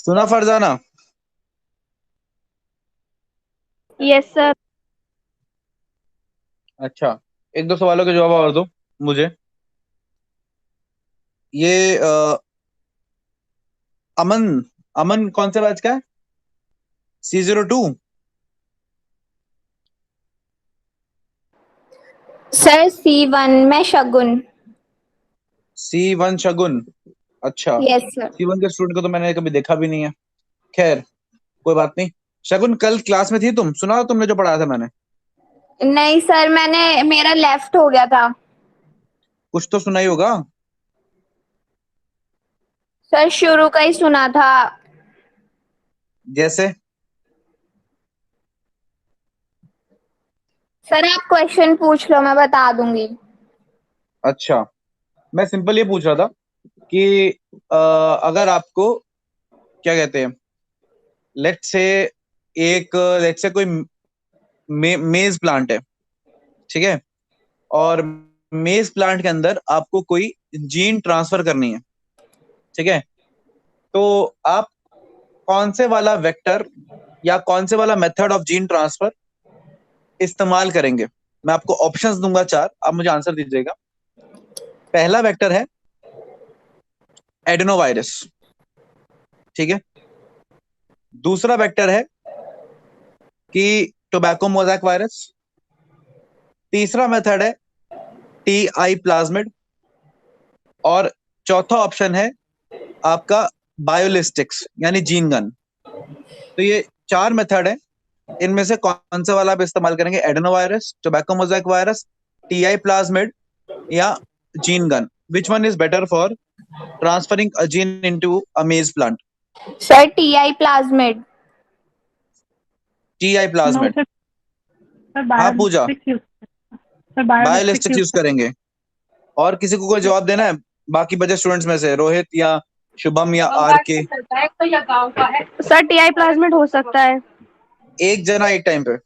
सुना Farzana. Yes sir. अच्छा, एक दो सवालों के जवाब और दो मुझे। ये अमन, अमन कौन से बैच का है? C02। सर C1 में शगुन। C1 शगुन। अच्छा, यस सर। C1 के स्टूडेंट को तो मैंने कभी देखा भी नहीं है। खैर, कोई बात नहीं। शगुन, कल क्लास में थी तुम? सुना तुमने जो पढ़ाया था मैंने? नहीं सर, मेरा लेफ्ट हो गया था। कुछ तो सुना ही होगा। सर शुरू का ही सुना था। जैसे? सर आप क्वेश्चन पूछ लो, मैं बता दूंगी। अच्छा, मैं सिंपल ये पूछ रहा था कि अगर आपको, क्या कहते हैं, लेट्स से, एक लेट्स से कोई मेज प्लांट है, ठीक है? और मेज प्लांट के अंदर आपको कोई जीन ट्रांसफर करनी है, ठीक है? तो आप कौन से वाला वेक्टर या कौन से वाला मेथड ऑफ जीन ट्रांसफर इस्तेमाल करेंगे? मैं आपको ऑप्शंस दूंगा चार, आप मुझे आंसर दीजिएगा। पहला वेक्टर है एडेनोवायरस, ठीक है? दूसरा वेक्टर है कि टोबैको मोजैक वायरस। तीसरा मेथड है TI प्लाज्मिड। और चौथा ऑप्शन है आपका बायोलिस्टिक्स यानी जीन गन। तो ये चार मेथड है, इनमें से कौन सा वाला आप इस्तेमाल करेंगे? Adenovirus, tobacco mosaic virus, TI plasmid या gene gun? Which one is better for transferring a gene into a maize plant? Sir TI plasmid. TI no plasmid. Sir. Sir हाँ Pooja, biolistics use. Sir biolistics biolistics use use कर। करेंगे। और किसी को कोई जवाब देना है बाकी बचे स्टूडेंट्स में से? रोहित या शुभम या आर के? सर TI प्लाज्मिड हो सकता है। एक जना एक टाइम पे।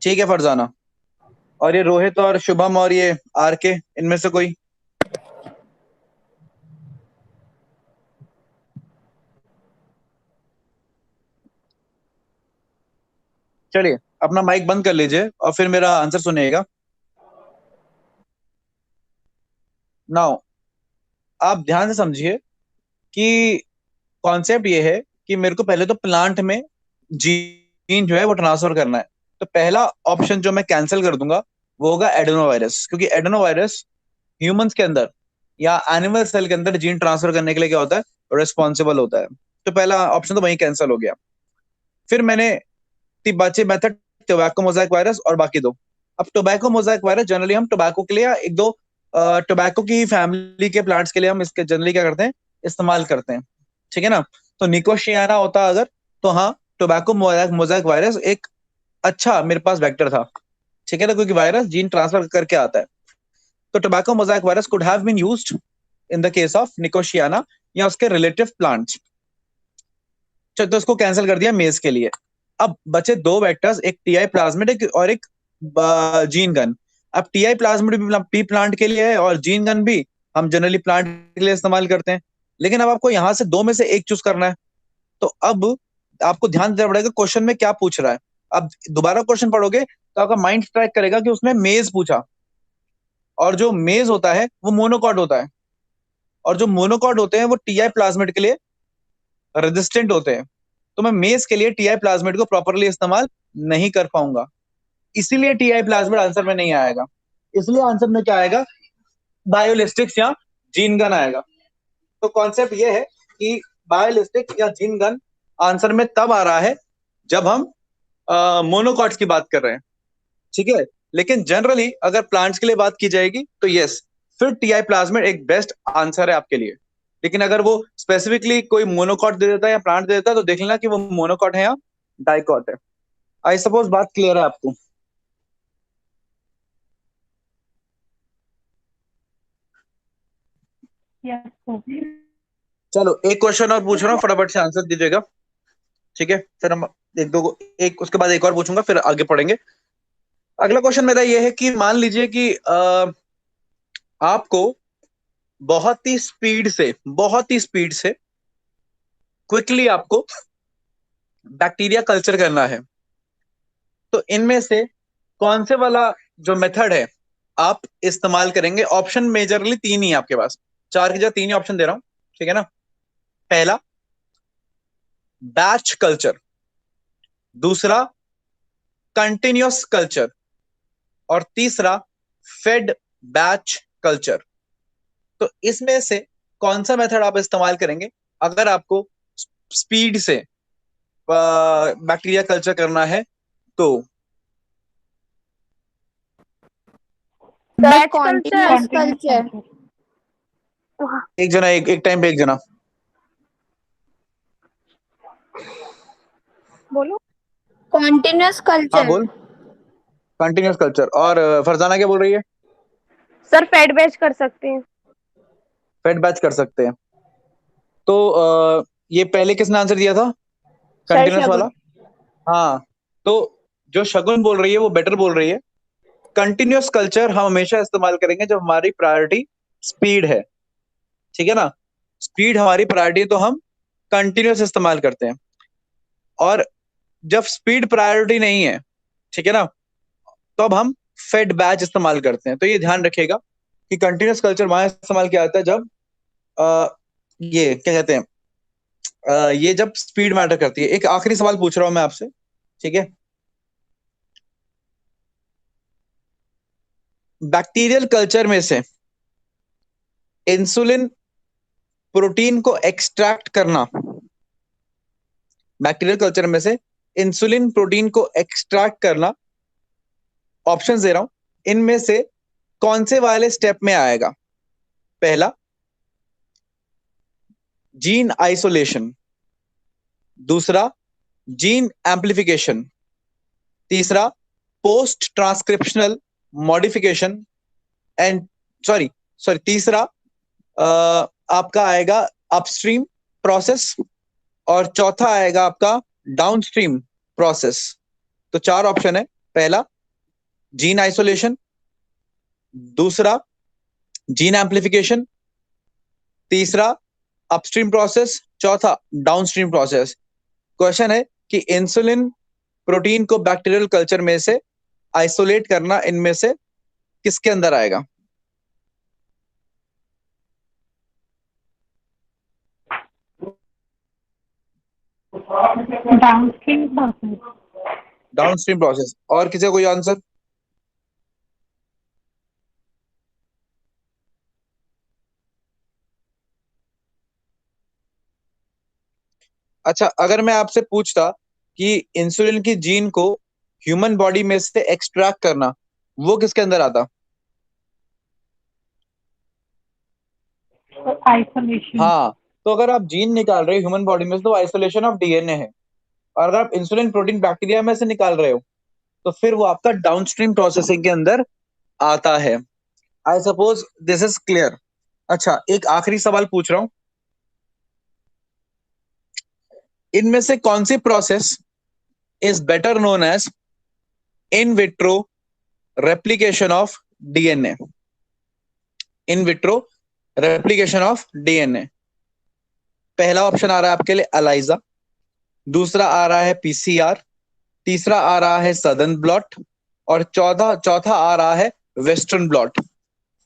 ठीक है फरजाना। और ये रोहित और शुभम और ये आर के, इनमें से कोई? चलिए, अपना माइक बंद कर लीजिए और फिर मेरा आंसर सुनिएगा। नाउ, आप ध्यान से समझिए कि कॉन्सेप्ट ये है कि मेरे को पहले तो प्लांट में जीन जो है वो ट्रांसफर करना है। तो पहला ऑप्शन जो मैं कैंसिल कर दूंगा वो होगा एडेनोवायरस, क्योंकि एडेनोवायरस ह्यूमंस के अंदर या एनिमल सेल के अंदर जीन ट्रांसफर करने के लिए क्या होता है, रिस्पॉन्सिबल होता है। तो पहला ऑप्शन तो वहीं कैंसिल हो गया। फिर मैंने बचे मेथड टोबैको मोजाइक वायरस और बाकी दो। अब टोबैको मोजाइक वायरस जनरली हम टोबैको के लिए या एक दो टोबैको की फैमिली के प्लांट्स के लिए हम इसके जनरली क्या करते हैं, इस्तेमाल करते हैं, ठीक है ना? तो निकोशियाना होता अगर, तो हाँ, टोबैको मोजाइक वायरस एक अच्छा मेरे पास वेक्टर था, ठीक है ना, क्योंकि वायरस जीन ट्रांसफर करके आता है। तो tobacco mosaic virus could have been used in the case of Nicotiana या उसके रिलेटिव प्लांट्स। तो इसको कैंसिल कर दिया मेज के लिए। अब बचे दो वेक्टर्स, एक TI प्लाज्मिड और एक जीन गन। अब TI प्लाज्मिड भी प्लांट के लिए है और जीन गन भी हम जनरली प्लांट के लिए इस्तेमाल करते हैं। लेकिन अब आपको यहां से दो में से एक चूज करना है। तो अब आपको ध्यान देना पड़ेगा क्वेश्चन में क्या पूछ रहा है। अब दोबारा क्वेश्चन पढ़ोगे तो आपका माइंड स्ट्राइक करेगा कि उसने मेज पूछा, और जो मेज होता है वो मोनोकॉट होता है, और जो मोनोकॉट होते हैं वो TI प्लाज्मिड के लिए रेजिस्टेंट होते हैं। तो मैं मेज के लिए TI प्लाज्मिड को प्रॉपरली इस्तेमाल नहीं कर पाऊंगा, इसीलिए TI प्लाज्मिड आंसर में नहीं आएगा। इसलिए आंसर में क्या आएगा? बायोलिस्टिक्स या जीन गन आएगा। तो कॉन्सेप्ट ये है कि बायोलिस्टिक्स या जीन गन आंसर में तब आ रहा है जब हम मोनोकॉट्स की बात कर रहे हैं, ठीक है? लेकिन जनरली अगर प्लांट्स के लिए बात की जाएगी तो यस, फिर TI प्लाज्मिड एक बेस्ट आंसर है आपके लिए। लेकिन अगर वो स्पेसिफिकली कोई मोनोकॉट दे देता है या प्लांट दे देता है तो देख लेना कि वो मोनोकॉट है या डाइकॉट है। आई सपोज बात क्लियर है आपको? Yes sir. चलो, एक क्वेश्चन और पूछ रहा हूँ, फटाफट से आंसर दीजिएगा, ठीक है? फिर हम एक दो एक उसके बाद एक और पूछूंगा, फिर आगे पढ़ेंगे। अगला क्वेश्चन मेरा ये है कि मान लीजिए कि आपको बहुत ही स्पीड से क्विकली आपको बैक्टीरिया कल्चर करना है, तो इनमें से कौन से वाला जो मेथड है आप इस्तेमाल करेंगे? ऑप्शन मेजरली तीन ही है आपके पास, चार की जगह तीन ही ऑप्शन दे रहा हूं, ठीक है ना। पहला बैच कल्चर, दूसरा कंटिन्यूअस कल्चर, और तीसरा फेड बैच कल्चर। तो इसमें से कौन सा मेथड आप इस्तेमाल करेंगे अगर आपको स्पीड से बैक्टीरिया कल्चर करना है तो? Sir batch continuous Continuous culture. culture। एक जना, एक टाइम पे एक जना। बोलो। कॉन्टिन्यूअस हाँ कल्चर। बोल। Continuous culture. और फरजाना क्या बोल रही है? सर फेड बैच कर सकते हैं। फेड बैच कर सकते हैं। तो ये पहले किसने आंसर दिया था? सर कंटिन्यूअस वाला। शगुन। हाँ, तो जो शगुन बोल रही है वो बेटर बोल रही है। कंटिन्यूअस कल्चर हम हमेशा इस्तेमाल करेंगे जब हमारी प्रायोरिटी स्पीड है, ठीक है ना। स्पीड हमारी प्रायोरिटी तो हम कंटिन्यूअस इस्तेमाल करते हैं, और जब स्पीड प्रायोरिटी नहीं है, ठीक है ना, तो अब हम फेड बैच इस्तेमाल करते हैं। तो ये ध्यान रखिएगा कि कंटिन्यूअस कल्चर वहां इस्तेमाल किया जाता है जब ये क्या कहते हैं, ये जब स्पीड मैटर करती है। एक आखिरी सवाल पूछ रहा हूं मैं आपसे, ठीक है। बैक्टीरियल कल्चर में से इंसुलिन प्रोटीन को एक्सट्रैक्ट करना, बैक्टीरियल कल्चर में से इंसुलिन प्रोटीन को एक्सट्रैक्ट करना, ऑप्शन दे रहा हूं, इनमें से कौन से वाले स्टेप में आएगा? पहला जीन आइसोलेशन, दूसरा जीन एम्प्लीफिकेशन, तीसरा post transcriptional modification, and sorry sorry तीसरा आपका आएगा अपस्ट्रीम प्रोसेस, और चौथा आएगा आपका डाउनस्ट्रीम प्रोसेस। तो चार ऑप्शन है। पहला जीन आइसोलेशन, दूसरा जीन एम्प्लीफिकेशन, तीसरा अपस्ट्रीम प्रोसेस, चौथा डाउनस्ट्रीम प्रोसेस। क्वेश्चन है कि इंसुलिन प्रोटीन को बैक्टीरियल कल्चर में से आइसोलेट करना इनमें से किसके अंदर आएगा? Downstream process. Downstream process. और किसी का कोई आंसर? अच्छा, अगर मैं आपसे पूछता कि इंसुलिन की जीन को ह्यूमन बॉडी में से एक्सट्रैक्ट करना, वो किसके अंदर आता? आइसोलेशन। हाँ, तो अगर आप जीन निकाल रहे हो ह्यूमन बॉडी में से तो आइसोलेशन ऑफ डीएनए है, और अगर आप इंसुलिन प्रोटीन बैक्टीरिया में से निकाल रहे हो तो फिर वो आपका डाउनस्ट्रीम प्रोसेसिंग के अंदर आता है। I suppose this is clear. अच्छा, एक आखिरी सवाल पूछ रहा हूं, इनमें से कौन सी process is better known as in vitro replication of DNA? In vitro replication of DNA. पहला ऑप्शन आ रहा है आपके लिए एलाइजा, दूसरा आ रहा है पीसीआर, तीसरा आ रहा है सदर्न ब्लॉट, और चौथा चौथा आ रहा है western blot.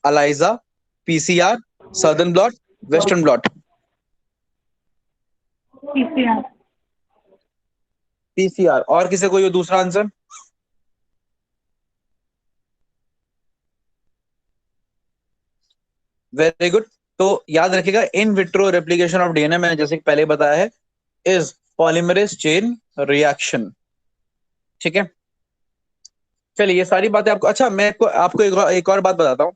ELISA, PCR, southern blot, western blot. PCR. PCR. और किसी को ये दूसरा आंसर? Very good. तो याद रखिएगा, इन विट्रो रेप्लिकेशन ऑफ डीएनए मैंने जैसे कि पहले बताया है इज पॉलीमरेज चेन रिएक्शन, ठीक है। चलिए, ये सारी बातें आपको, अच्छा मैं आपको एक और बात बताता हूं।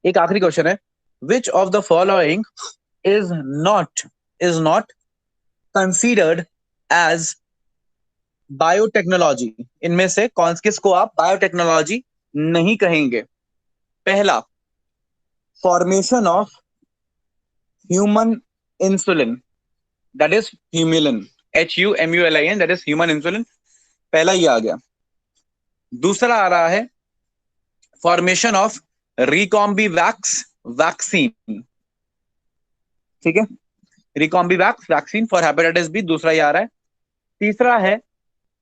एक आखिरी क्वेश्चन है, which of the following is not considered as biotechnology? इनमें से कौन किसको आप बायोटेक्नोलॉजी नहीं कहेंगे? पहला formation of human insulin, that is Humulin, HUMULIN, that is human insulin. पहला ये आ गया। दूसरा आ रहा है formation of Recombivax vaccine, ठीक है। Recombivax vaccine for hepatitis B, दूसरा ये आ रहा है। तीसरा है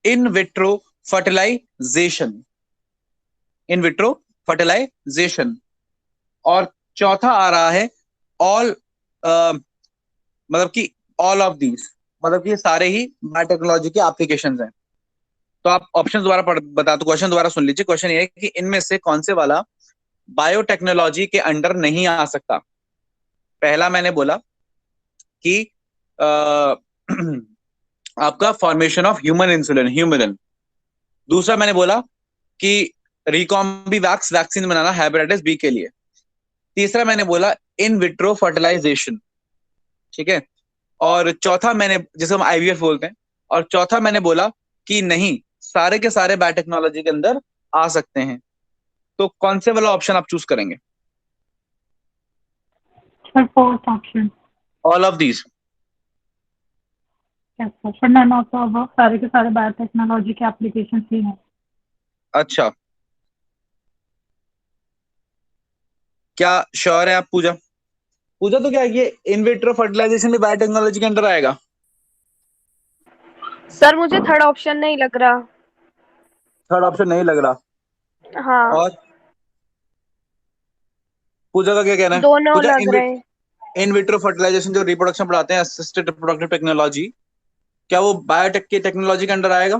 in vitro fertilisation, in vitro fertilisation. और चौथा आ रहा है ऑल, मतलब कि ऑल ऑफ दीज, मतलब कि ये सारे ही बायोटेक्नोलॉजी के एप्लीकेशंस हैं। तो आप ऑप्शन दोबारा बता दो, क्वेश्चन दोबारा सुन लीजिए। क्वेश्चन ये है कि इनमें से कौन से वाला बायोटेक्नोलॉजी के अंडर नहीं आ सकता। पहला मैंने बोला कि आपका फॉर्मेशन ऑफ ह्यूमन इंसुलिन, ह्यूमरन। दूसरा मैंने बोला कि रिकॉम्बिवैक्स वैक्सीन बनाना हेपेटाइटिस बी के लिए। तीसरा मैंने बोला इन विट्रो फर्टिलाइजेशन, ठीक है। और चौथा मैंने, जिसे हम आईवीएफ बोलते हैं, और चौथा मैंने बोला कि नहीं, सारे के सारे बायोटेक्नोलॉजी के अंदर आ सकते हैं। तो कौन से वाला ऑप्शन आप चूज करेंगे? Sir fourth option. All of these. Yes sir, for none of the above, सारे के सारे बायोटेक्नोलॉजी के एप्लीकेशन ही हैं। अच्छा, क्या श्योर है आप पूजा? पूजा तो क्या ये इन विट्रो फर्टिलाइजेशन भी बायोटेक्नोलॉजी के अंदर आएगा? सर मुझे थर्ड ऑप्शन नहीं लग रहा। थर्ड ऑप्शन नहीं लग रहा? हाँ, और पूजा का क्या कहना है? दोनों पूजा लग रहे हैं। इन विट्रो फर्टिलाइजेशन जो रिप्रोडक्शन पढ़ाते हैं, असिस्टेड रिप्रोडक्टिव टेक्नोलॉजी, क्या वो बायोटेक की टेक्नोलॉजी के अंडर आएगा?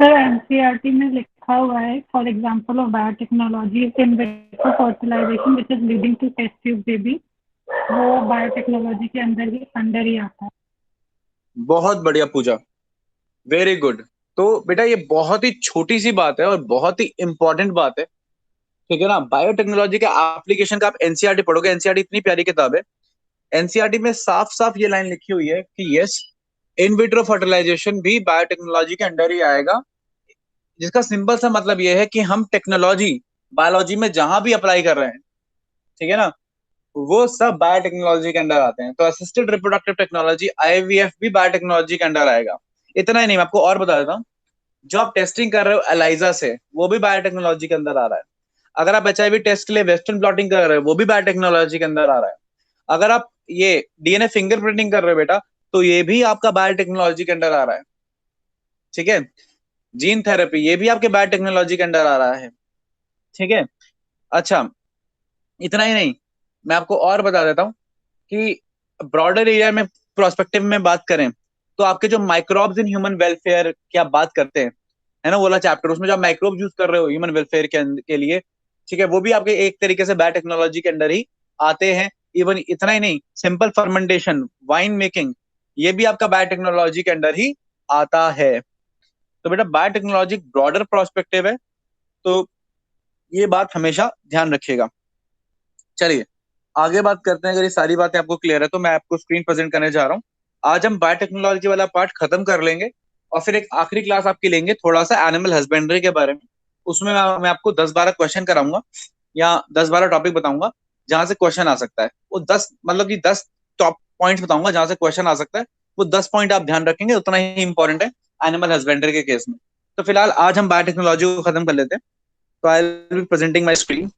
सर एनसीईआरटी में लिखा हुआ है, for example of biotechnology in vitro fertilisation which is leading to test tube baby, वो बायोटेक्नोलॉजी के अंदर ही आता है। बहुत बढ़िया पूजा, वेरी गुड। तो बेटा ये बहुत ही छोटी सी बात है और बहुत ही इंपॉर्टेंट बात है, ठीक है ना। बायोटेक्नोलॉजी के एप्लीकेशन का आप एनसीईआरटी पढ़ोगे, एनसीईआरटी इतनी प्यारी किताब है, एनसीईआरटी में साफ साफ ये लाइन लिखी हुई है कि यस, इन विट्रो फर्टिलाइजेशन भी बायोटेक्नोलॉजी के अंडर ही आएगा। जिसका सिंपल सा मतलब ये है कि हम टेक्नोलॉजी बायोलॉजी में जहां भी अप्लाई कर रहे हैं, ठीक है ना, वो सब बायोटेक्नोलॉजी के अंडर आते हैं। तो असिस्टेड रिप्रोडक्टिव टेक्नोलॉजी, आईवीएफ भी बायोटेक्नोलॉजी के अंडर आएगा। इतना ही नहीं, मैं आपको और बता देता हूँ, जो आप टेस्टिंग कर रहे हो एलाइजा से, वो भी बायोटेक्नोलॉजी के अंदर आ रहा है। अगर आप एचआईवी टेस्ट के लिए वेस्टर्न ब्लॉटिंग कर रहे हो, वो भी बायोटेक्नोलॉजी के अंदर आ रहा है। अगर आप ये डीएनए फिंगरप्रिंटिंग कर रहे हो बेटा, तो ये भी आपका बायोटेक्नोलॉजी के अंडर आ रहा है, ठीक है। जीन थेरेपी, ये भी आपके बायोटेक्नोलॉजी के अंडर आ रहा है, ठीक है। अच्छा, इतना ही नहीं, मैं आपको और बता देता हूँ कि ब्रॉडर एरिया में, प्रोस्पेक्टिव में बात करें, तो आपके जो माइक्रोब्स इन ह्यूमन वेलफेयर की आप बात करते हैं, है ना, वो वाला चैप्टर, उसमें जो आप माइक्रोब यूज कर रहे हो ह्यूमन वेलफेयर के लिए, ठीक है, वो भी आपके एक तरीके से बायोटेक्नोलॉजी के अंडर ही आते हैं। इवन इतना ही नहीं, सिंपल फर्मेंटेशन, वाइन मेकिंग, ये भी आपका बायोटेक्नोलॉजी के अंडर ही आता है। तो बेटा बायोटेक्नोलॉजी ब्रॉडर प्रोस्पेक्टिव है, तो ये बात हमेशा ध्यान रखिएगा। चलिए आगे बात करते हैं। अगर ये सारी बातें आपको क्लियर है तो मैं आपको स्क्रीन प्रेजेंट करने जा रहा हूँ। आज हम बायोटेक्नोलॉजी वाला पार्ट खत्म कर लेंगे और फिर एक आखिरी क्लास आपकी लेंगे थोड़ा सा एनिमल हस्बेंड्री के बारे में। उसमें मैं आपको 10-12 क्वेश्चन कराऊंगा या 10-12 टॉपिक बताऊंगा जहां से क्वेश्चन आ सकता है। वो 10, मतलब कि 10 टॉप पॉइंट्स बताऊंगा जहां से क्वेश्चन आ सकता है। वो 10 पॉइंट आप ध्यान रखेंगे, उतना ही इंपॉर्टेंट है एनिमल हस्बेंड्री के केस में। तो फिलहाल आज हम बायोटेक्नोलॉजी को खत्म कर लेते हैं। तो I will be presenting my screen.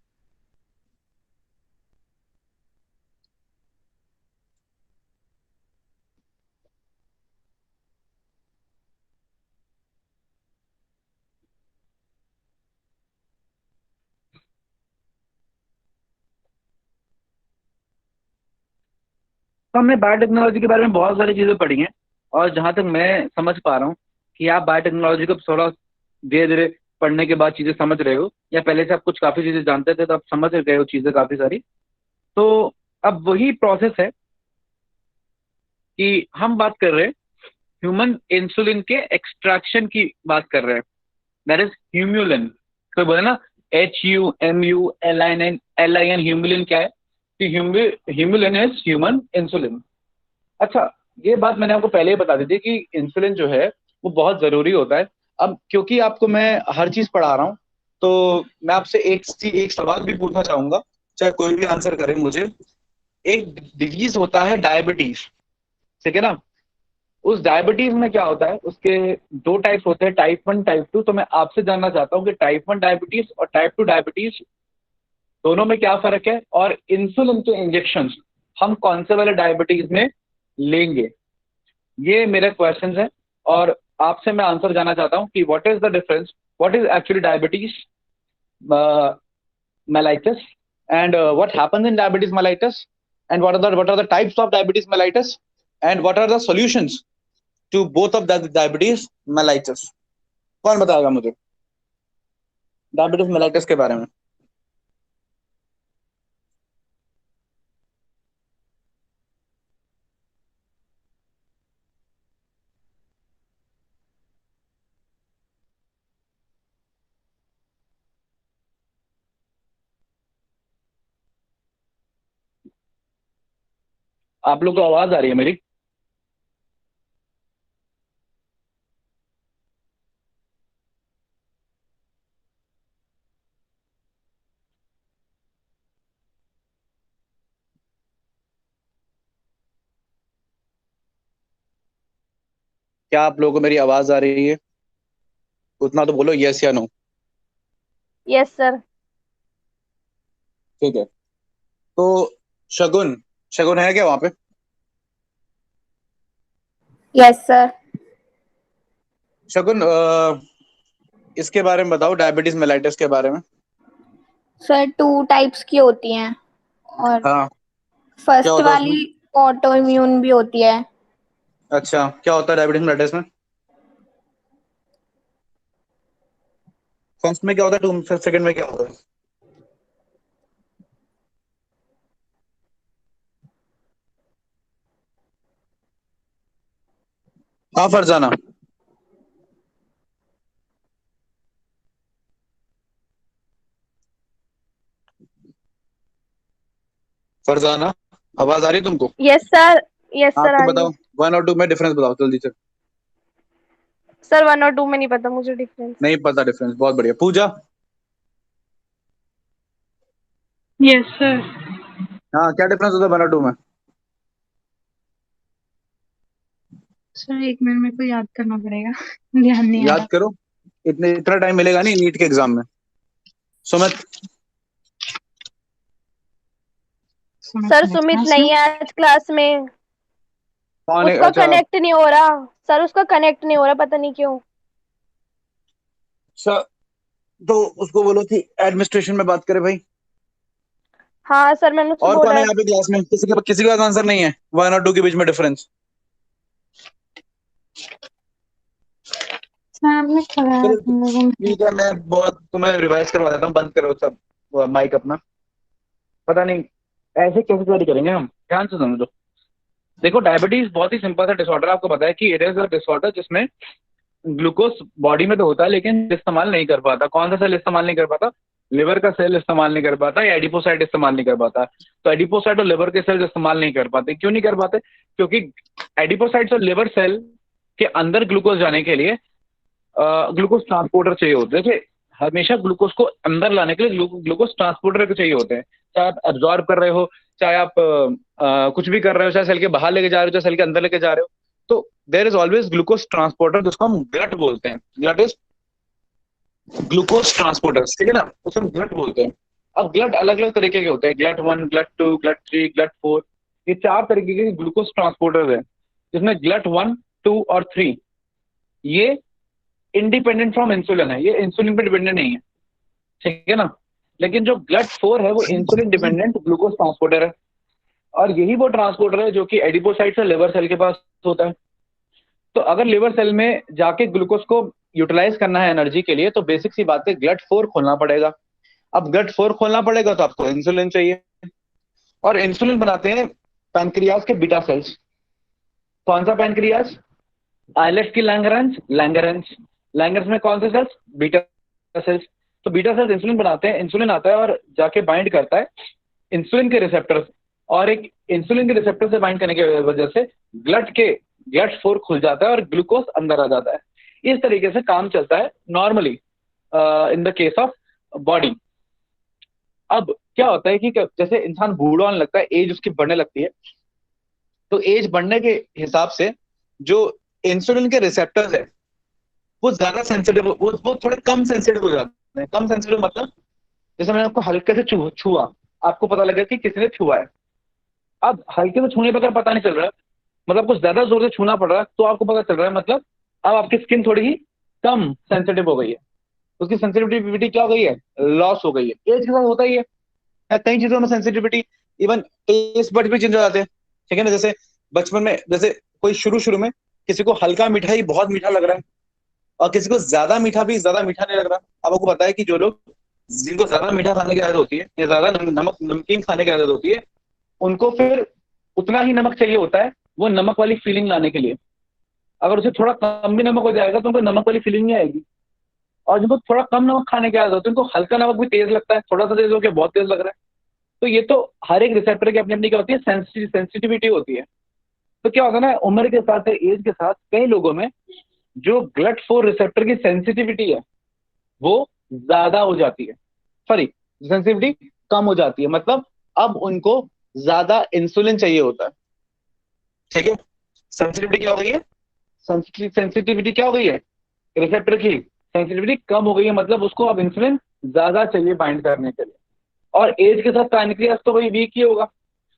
तो हमने बायोटेक्नोलॉजी के बारे में बहुत सारी चीजें पढ़ी हैं, और जहां तक मैं समझ पा रहा हूँ कि आप बायोटेक्नोलॉजी को थोड़ा धीरे धीरे पढ़ने के बाद चीजें समझ रहे हो, या पहले से आप कुछ काफी चीजें जानते थे तो आप समझ गए हो चीजें काफी सारी। तो अब वही प्रोसेस है कि हम बात कर रहे हैं ह्यूमन इंसुलिन के एक्सट्रैक्शन की बात कर रहे हैं, दैट इज ह्यूम्युलिन। कोई बोले ना HUMULIN, ह्यूम्युलिन क्या है? ह्यूम्युलिन इज ह्यूमन इंसुलिन। अच्छा, ये बात मैंने आपको पहले ही बता दी थी कि इंसुलिन जो है वो बहुत जरूरी होता है। अब क्योंकि आपको मैं हर चीज पढ़ा रहा हूँ, तो मैं आपसे एक सवाल भी पूछना चाहूंगा, चाहे कोई भी आंसर करे मुझे। एक डिजीज होता है डायबिटीज, ठीक है ना। उस डायबिटीज में क्या होता है, उसके दो टाइप्स होते हैं, टाइप 1 टाइप 2। तो मैं आपसे जानना चाहता हूँ कि टाइप 1 डायबिटीज और टाइप 2 डायबिटीज दोनों में क्या फर्क है, और इंसुलिन के इंजेक्शन हम कौन से वाले डायबिटीज में लेंगे? ये मेरे क्वेश्चन है और आपसे मैं आंसर जानना चाहता हूँ कि what is the difference, what is actually diabetes mellitus and what happens in diabetes mellitus and what are the types of diabetes mellitus and what are the solutions to both of the diabetes mellitus? कौन बताएगा मुझे diabetes mellitus के बारे में? आप लोग को आवाज आ रही है मेरी? क्या आप लोगों को मेरी आवाज आ रही है? उतना तो बोलो यस या नो। Yes sir. ठीक है, तो शगुन, शगुन है क्या वहां पे? Yes sir. शगुन, इसके बारे में बताओ, डायबिटीज मेलाइटिस के बारे में। सर 2 टाइप्स की होती हैं और हाँ, क्या फर्स्ट होता है उसमें? वाली ऑटो इम्यून भी होती है। अच्छा, क्या होता है डायबिटीज मेलाइटिस में? फर्स्ट में क्या होता है, टू सेकंड में क्या होता है? हाँ फरजाना, फरजाना आवाज आ रही है तुमको? Yes sir. यस हाँ सर तो आ रही बताओ, है। 1 और 2 में डिफरेंस बताओ जल्दी से। सर 1 और 2 में नहीं पता मुझे डिफरेंस। नहीं पता डिफरेंस, बहुत बढ़िया। पूजा? Yes sir. हाँ, क्या डिफरेंस होता है 1 और 2 में? सर एक मिनट मेरे को याद करना पड़ेगा, ध्यान नहीं आ याद रहा। करो, इतना टाइम मिलेगा नहीं नीट के एग्जाम में। सुमित? सर सुमित नहीं है आज क्लास में। कौन है? उसका अच्छा कनेक्ट नहीं हो रहा। सर उसका कनेक्ट नहीं हो रहा, पता नहीं क्यों। अच्छा, तो उसको बोलो कि एडमिनिस्ट्रेशन में बात करे भाई। हाँ सर मैंने उससे और कौन बोला है है। यहाँ पे क्लास में? किसी के पास आंसर नहीं है 1 और 2 के बीच में डिफरेंस? सर आपने कराया चलो तुम लोगों ने। ठीक है, मैं बहुत तुम्हें रिवाइज करवा देता हूँ, बंद करो सब माइक अपना। पता नहीं ऐसे कैसे तैयारी करेंगे हम, ध्यान से समझो। देखो, डायबिटीज बहुत ही सिंपल सा डिसऑर्डर, आपको पता है कि इट इज अ डिसऑर्डर जिसमें ग्लूकोज बॉडी में तो होता है लेकिन इस्तेमाल नहीं कर पाता। कौन सा सेल इस्तेमाल नहीं कर पाता? लिवर का सेल इस्तेमाल नहीं कर पाता या एडिपोसाइट इस्तेमाल नहीं कर पाता। तो एडिपोसाइट और लिवर के सेल्स इस्तेमाल नहीं कर पाते। क्यों नहीं कर पाते? क्योंकि एडिपोसाइट्स और लिवर सेल के अंदर ग्लूकोज जाने के लिए ग्लूकोज ट्रांसपोर्टर चाहिए होते हैं। देखिए, हमेशा ग्लूकोज को अंदर लाने के लिए ग्लूकोज ट्रांसपोर्टर के चाहिए होते हैं। चाहे आप एब्जॉर्ब कर रहे हो, चाहे आप कुछ भी कर रहे हो, चाहे सेल के बाहर लेके जा रहे हो, चाहे सेल के अंदर लेके जा रहे हो, तो there is always glucose transporter, जिसको हम ग्लट बोलते हैं। ग्लट इज ग्लूकोज ट्रांसपोर्टर, ठीक है ना, उसे हम ग्लट बोलते हैं। अब ग्लट अलग अलग तरीके के होते हैं, ग्लट 1, ग्लट 2, ग्लट 3, ग्लट 4। ये 4 तरीके के ग्लूकोज ट्रांसपोर्टर है, जिसमें ग्लट 1, 2 और 3 ये इंडिपेंडेंट फ्रॉम इंसुलिन है, ये इंसुलिन पे डिपेंडेंट नहीं है, ठीक है ना। लेकिन जो ग्लट 4 है वो इंसुलिन डिपेंडेंट ग्लूकोज ट्रांसपोर्टर है, और यही वो ट्रांसपोर्टर है जो कि एडिपोसाइट से लिवर सेल के पास होता है। तो अगर लिवर सेल में जाके ग्लूकोज को यूटिलाइज करना है एनर्जी के लिए, तो बेसिक सी बात है, ग्लट 4 खोलना पड़ेगा। अब ग्लट 4 खोलना पड़ेगा तो आपको इंसुलिन चाहिए, और इंसुलिन बनाते हैं पैनक्रियाज के बीटा सेल्स। कौन सा पैनक्रियाज? आइलेट की लैंगरेंज, लैंगरेंज में कौन से सेल्स? Beta cells. तो बीटा सेल्स इंसुलिन बनाते हैं, इंसुलिन आता है और जाके बाइंड करता है इंसुलिन के रिसेप्टर, और एक इंसुलिन के रिसेप्टर से बाइंड करने की वजह से ग्लट 4 खुल जाता है और ग्लूकोज अंदर आ जाता है। इस तरीके से काम चलता है normally in the case of body. अब क्या होता है कि जैसे इंसान बूढ़ा होने लगता है, एज उसकी बढ़ने लगती है, तो एज बढ़ने के हिसाब से जो इंसुलिन के रिसेप्टर्स है वो ज्यादा सेंसिटिव, वो थोड़े कम सेंसिटिव हो जाते हैं। कम सेंसिटिव मतलब, जैसे मैंने आपको हल्के से छुआ, आपको पता लगा कि किसी ने छुआ है, अब हल्के से छूने पर अगर पता नहीं चल रहा है, मतलब कुछ ज्यादा जोर से छूना पड़ रहा है, तो आपको पता चल रहा है मतलब अब आपकी स्किन थोड़ी ही कम सेंसिटिव हो गई है, उसकी सेंसिटिविटी क्या हो गई है, लॉस हो गई है। एज के साथ होता ही है, कई चीजों में सेंसिटिविटी, इवन टेस्ट बड भी चेंज हो जाते हैं, ठीक है ना। जैसे बचपन में, जैसे कोई शुरू शुरू में किसी को हल्का मीठा ही बहुत मीठा लग रहा है, और किसी को ज्यादा मीठा भी ज्यादा मीठा नहीं लग रहा। अब आपको पता है कि जो लोग, जिनको ज्यादा मीठा खाने की आदत होती है या ज्यादा नमक नमकीन खाने की आदत होती है, उनको फिर उतना ही नमक चाहिए होता है वो नमक वाली फीलिंग लाने के लिए। अगर उसे थोड़ा कम भी नमक हो जाएगा तो उनको नमक वाली फीलिंग नहीं आएगी। और जिनको थोड़ा कम नमक खाने की आदत होती है उनको हल्का नमक भी तेज लगता है, थोड़ा सा तेज हो गया बहुत तेज लग रहा है। तो ये तो हर एक रिसेप्टर की अपनी अपनी क्या होती है, सेंसिटिविटी होती है। तो क्या होता है ना, उम्र के साथ, एज के साथ, कई लोगों में जो GLUT4 रिसेप्टर की सेंसिटिविटी है वो ज्यादा हो जाती है, सॉरी, सेंसिटिविटी कम हो जाती है, मतलब अब उनको ज्यादा इंसुलिन चाहिए होता है, ठीक है। सेंसिटिविटी क्या हो गई है, सेंसिटिविटी क्या हो गई है, रिसेप्टर की सेंसिटिविटी कम हो गई है, मतलब उसको अब इंसुलिन ज्यादा चाहिए बाइंड करने के लिए। और एज के साथ पैनक्रियास तो वही वीक ही होगा,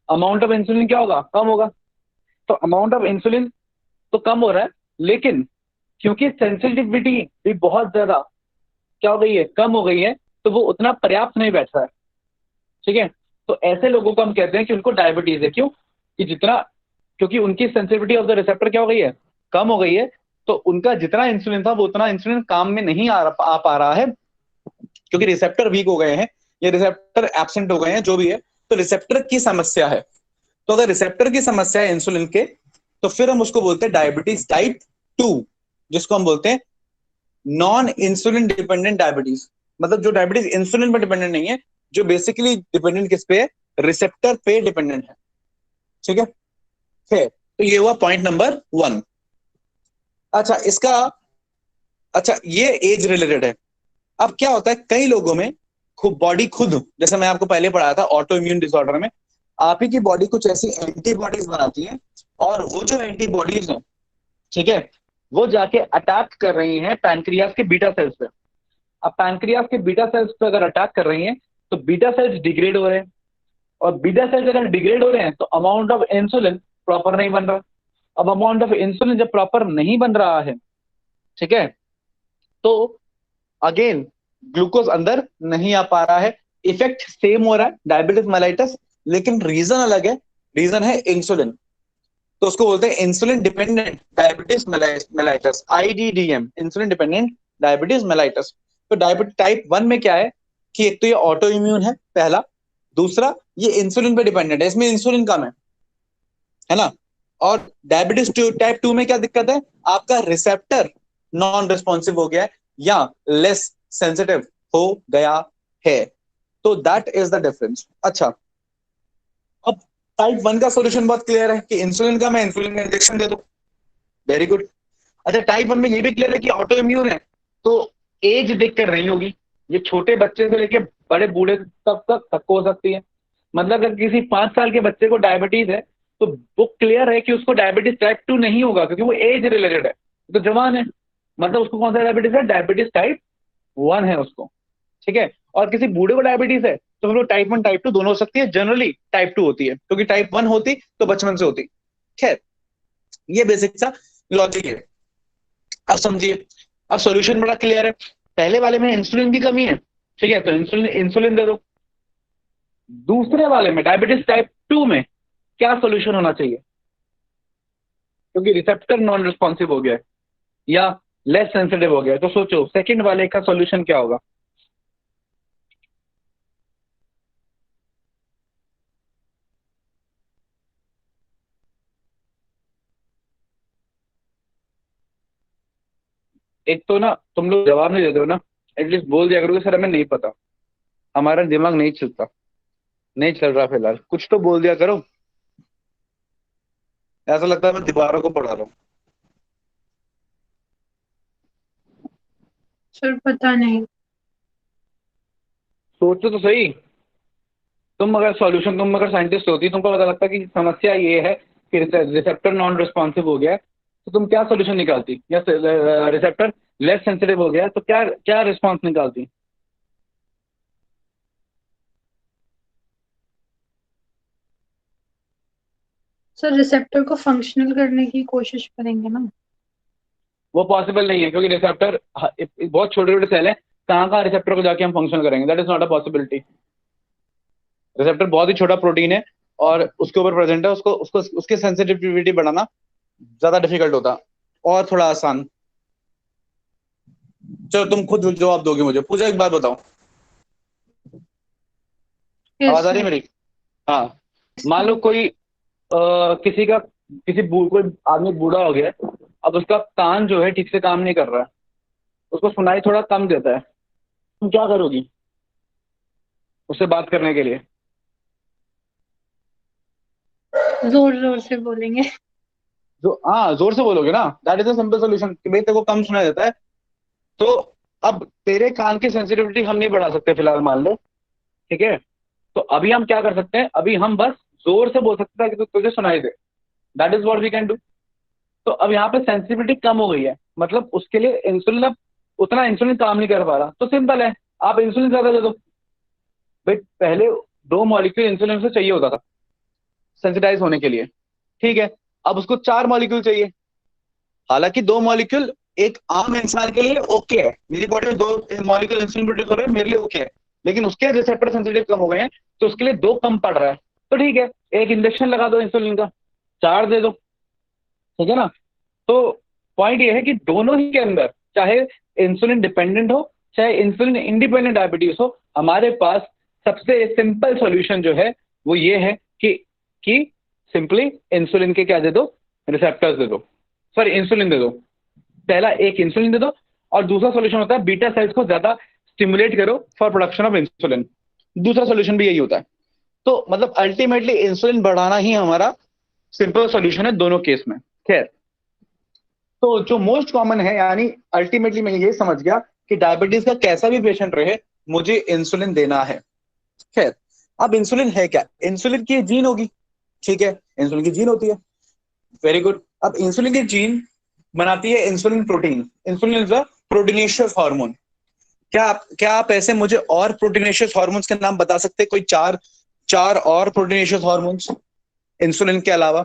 अमाउंट ऑफ इंसुलिन क्या होगा, कम होगा। तो अमाउंट ऑफ इंसुलिन तो कम हो रहा है, लेकिन क्योंकि सेंसिटिविटी भी बहुत ज्यादा क्या हो गई है, कम हो गई है, तो वो उतना पर्याप्त नहीं बैठ रहा है, ठीक है। तो ऐसे लोगों को हम कहते हैं कि उनको डायबिटीज है। क्यों? कि जितना, क्योंकि उनकी सेंसिटिविटी ऑफ द रिसेप्टर क्या हो गई है, कम हो गई है, तो उनका जितना इंसुलिन था वो उतना इंसुलिन काम में नहीं आ पा रहा है, क्योंकि रिसेप्टर वीक हो गए हैं या रिसेप्टर एब्सेंट हो गए हैं, जो भी है। तो रिसेप्टर की समस्या है। तो अगर रिसेप्टर की समस्या है इंसुलिन के, तो फिर हम उसको बोलते हैं डायबिटीज टाइप 2, जिसको हम बोलते हैं नॉन इंसुलिन डिपेंडेंट डायबिटीज। मतलब जो डायबिटीज इंसुलिन पर डिपेंडेंट नहीं है, जो बेसिकली डिपेंडेंट किस पे है, रिसेप्टर पे डिपेंडेंट है, ठीक है। फिर तो ये हुआ पॉइंट नंबर 1। अच्छा, इसका, अच्छा ये एज रिलेटेड है। अब क्या होता है, कई लोगों में खुद बॉडी खुद, जैसे मैं आपको पहले पढ़ाया था ऑटो इम्यून डिसऑर्डर में, आप ही की बॉडी कुछ ऐसी एंटीबॉडीज बनाती है, और वो जो एंटीबॉडीज हैं, ठीक है, वो जाके अटैक कर रही हैं पैनक्रियास के बीटा सेल्स पे। अब पैनक्रियास के बीटा सेल्स पे अगर अटैक कर रही हैं तो बीटा सेल्स डिग्रेड हो रहे हैं, और बीटा सेल्स अगर डिग्रेड हो रहे हैं तो अमाउंट ऑफ इंसुलिन प्रॉपर नहीं बन रहा। अब अमाउंट ऑफ इंसुलिन जब प्रॉपर नहीं बन रहा है, ठीक है, तो अगेन ग्लूकोज अंदर नहीं आ पा रहा है, इफेक्ट सेम हो रहा है डायबिटीज मेलाइटस, लेकिन रीजन अलग है, रीजन है इंसुलिन। तो उसको बोलते हैं insulin dependent diabetes mellitus, IDDM, insulin dependent diabetes mellitus. तो डायबिटीज टाइप 1 में क्या है कि एक तो ये ऑटो इम्यून है पहला, दूसरा ये इंसुलिन पे डिपेंडेंट है, इसमें इंसुलिन कम है ना। और डायबिटीज टाइप 2 में क्या दिक्कत है, आपका रिसेप्टर नॉन रिस्पॉन्सिव हो गया है या लेस सेंसिटिव हो गया है। तो दैट इज द डिफरेंस। अच्छा, अब टाइप 1 का सॉल्यूशन बहुत क्लियर है कि इंसुलिन का, मैं इंसुलिन का इंजेक्शन दे दूं, वेरी गुड। अच्छा, टाइप 1 में ये भी क्लियर है कि ऑटो इम्यून है, तो एज देखकर नहीं होगी, ये छोटे बच्चे से लेके बड़े बूढ़े तक हो सकती है। मतलब अगर किसी 5 साल के बच्चे को डायबिटीज है तो वो क्लियर है कि उसको डायबिटीज टाइप 2 नहीं होगा, क्योंकि वो एज रिलेटेड है, तो जवान है, मतलब उसको कौन सा डायबिटीज है, डायबिटीज टाइप 1 है उसको, ठीक है। और किसी बूढ़े को डायबिटीज है तो फिर वो टाइप 1 टाइप 2 दोनों हो सकती है, जनरली टाइप 2 होती है, क्योंकि टाइप 1 होती तो बचपन से होती। खैर, ये बेसिक सा लॉजिक है। अब समझिए, अब सॉल्यूशन बड़ा क्लियर है। पहले वाले में इंसुलिन की कमी है, ठीक है, तो इंसुलिन इंसुलिन दे दो। दूसरे वाले में डायबिटीज टाइप 2 में क्या सॉल्यूशन होना चाहिए, क्योंकि रिसेप्टर नॉन रिस्पॉन्सिव हो गया है या लेस सेंसिटिव हो गया है, तो सोचो सेकंड वाले का सॉल्यूशन क्या होगा। एक तो ना तुम लोग जवाब नहीं देते हो ना, एटलीस्ट बोल दिया करो कि सर हमें नहीं पता, हमारा दिमाग नहीं चलता, नहीं चल रहा फिलहाल, कुछ तो बोल दिया करो। ऐसा लगता है मैं दीवारों को पढ़ा रहा हूँ। सर पता नहीं। सोचो तो सही, तुम अगर साइंटिस्ट होती, तुमको पता लगता कि समस्या ये है कि रिसेप्टर नॉन रिस्पॉन्सिव हो गया है, तो तुम क्या सोल्यूशन निकालती, या रिसेप्टर लेस सेंसिटिव हो गया है, तो क्या क्या रिस्पॉन्स निकालती। सर रिसेप्टर को फंक्शनल करने की कोशिश करेंगे ना। वो पॉसिबल नहीं है, क्योंकि रिसेप्टर बहुत छोटे छोटे सेल है, कहाँ कहाँ रिसेप्टर को जाके हम फंक्शन करेंगे, that is not a possibility. Receptor बहुत ही छोटा प्रोटीन है और उसके ऊपर प्रेजेंट है, उसको उसको उसकी सेंसिटिविटी बढ़ाना ज्यादा डिफिकल्ट होता, और थोड़ा आसान। चलो तुम खुद जवाब दोगे मुझे। पूजा एक बात बताओ, आवाज आ रही है मेरी? हाँ, मान लो कोई किसी का कोई आदमी बूढ़ा हो गया है, अब उसका कान जो है ठीक से काम नहीं कर रहा है, उसको सुनाई थोड़ा कम देता है, तुम क्या करोगी उससे बात करने के लिए? जोर जोर से बोलेंगे। हाँ, जोर से बोलोगे ना, that is a simple solution कि भाई तेरे को कम सुनाई देता है, तो अब तेरे कान की सेंसिटिविटी हम नहीं बढ़ा सकते फिलहाल, मान लो, ठीक है? तो अभी हम क्या कर सकते हैं, अभी हम बस जोर से बोल सकते हैं कि तुझे सुनाई दे, that is what we can do. तो अब यहाँ पे सेंसिटिविटी कम हो गई है, मतलब उसके लिए इंसुलिन, अब उतना इंसुलिन काम नहीं कर पा रहा, तो सिंपल है, आप इंसुलिन ज्यादा दे दो। भाई पहले 2 मॉलिक्यूल इंसुलिन से चाहिए होता था सेंसिटाइज होने के लिए, ठीक है? अब उसको 4 मॉलिक्यूल चाहिए। हालांकि 2 मॉलिक्यूल एक आम इंसान के लिए ओके है, मेरी बॉडी में 2 मॉलिक्यूल इंसुलिन प्रोड्यूस हो रहे हैं, मेरे लिए ओके है, लेकिन उसके रिसेप्टर सेंसिटिव कम हो गए हैं, तो उसके लिए 2 कम पड़ रहा है। तो ठीक है, एक इंजेक्शन लगा दो इंसुलिन का, 4 दे दो, ठीक है ना? तो पॉइंट ये है कि दोनों ही के अंदर, चाहे इंसुलिन डिपेंडेंट हो चाहे इंसुलिन इंडिपेंडेंट डायबिटीज हो, हमारे पास सबसे सिंपल सॉल्यूशन जो है वो ये है कि सिंपली इंसुलिन के क्या दे दो, रिसेप्टर्स दे दो, सॉरी इंसुलिन दे दो। पहला एक इंसुलिन दे दो, और दूसरा सॉल्यूशन होता है बीटा सेल्स को ज्यादा स्टिमुलेट करो फॉर प्रोडक्शन ऑफ इंसुलिन, दूसरा सॉल्यूशन भी यही होता है। तो मतलब अल्टीमेटली इंसुलिन बढ़ाना ही हमारा सिंपल सॉल्यूशन है दोनों केस में। खैर, तो जो मोस्ट कॉमन है, यानी अल्टीमेटली मैं ये समझ गया कि डायबिटीज का कैसा भी पेशेंट रहे, मुझे इंसुलिन देना है। खैर, अब इंसुलिन है क्या? इंसुलिन की जीन होगी, ठीक है? इंसुलिन की जीन होती है, वेरी गुड। अब इंसुलिन की जीन बनाती है insulin protein. Insulin is a proteinaceous hormone. क्या आप ऐसे मुझे और प्रोटीनेशियस हार्मोन्स के नाम बता सकते हैं? कोई चार चार और प्रोटीनेशियस हार्मोन्स इंसुलिन के अलावा?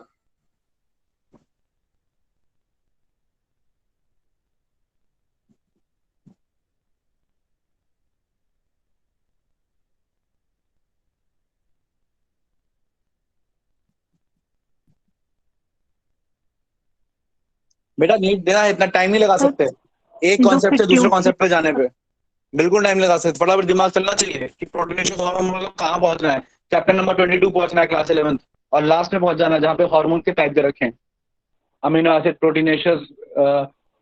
बेटा नीट देना है, इतना टाइम नहीं लगा सकते एक जो कॉन्सेप्ट से दूसरे पिट्यूटरी कॉन्सेप्ट पे जाने पे। बिल्कुल टाइम लगा सकते, फटाफट दिमाग चलना चाहिए कि प्रोटीनेशियस हार्मोन मतलब कहाँ पहुंचना है। चैप्टर नंबर 22 पहुंचना है क्लास 11, और लास्ट में पहुंच जाना जहाँ पे हार्मोन के टाइप दे रखे हैं, अमीनो एसिड, प्रोटीनेशियस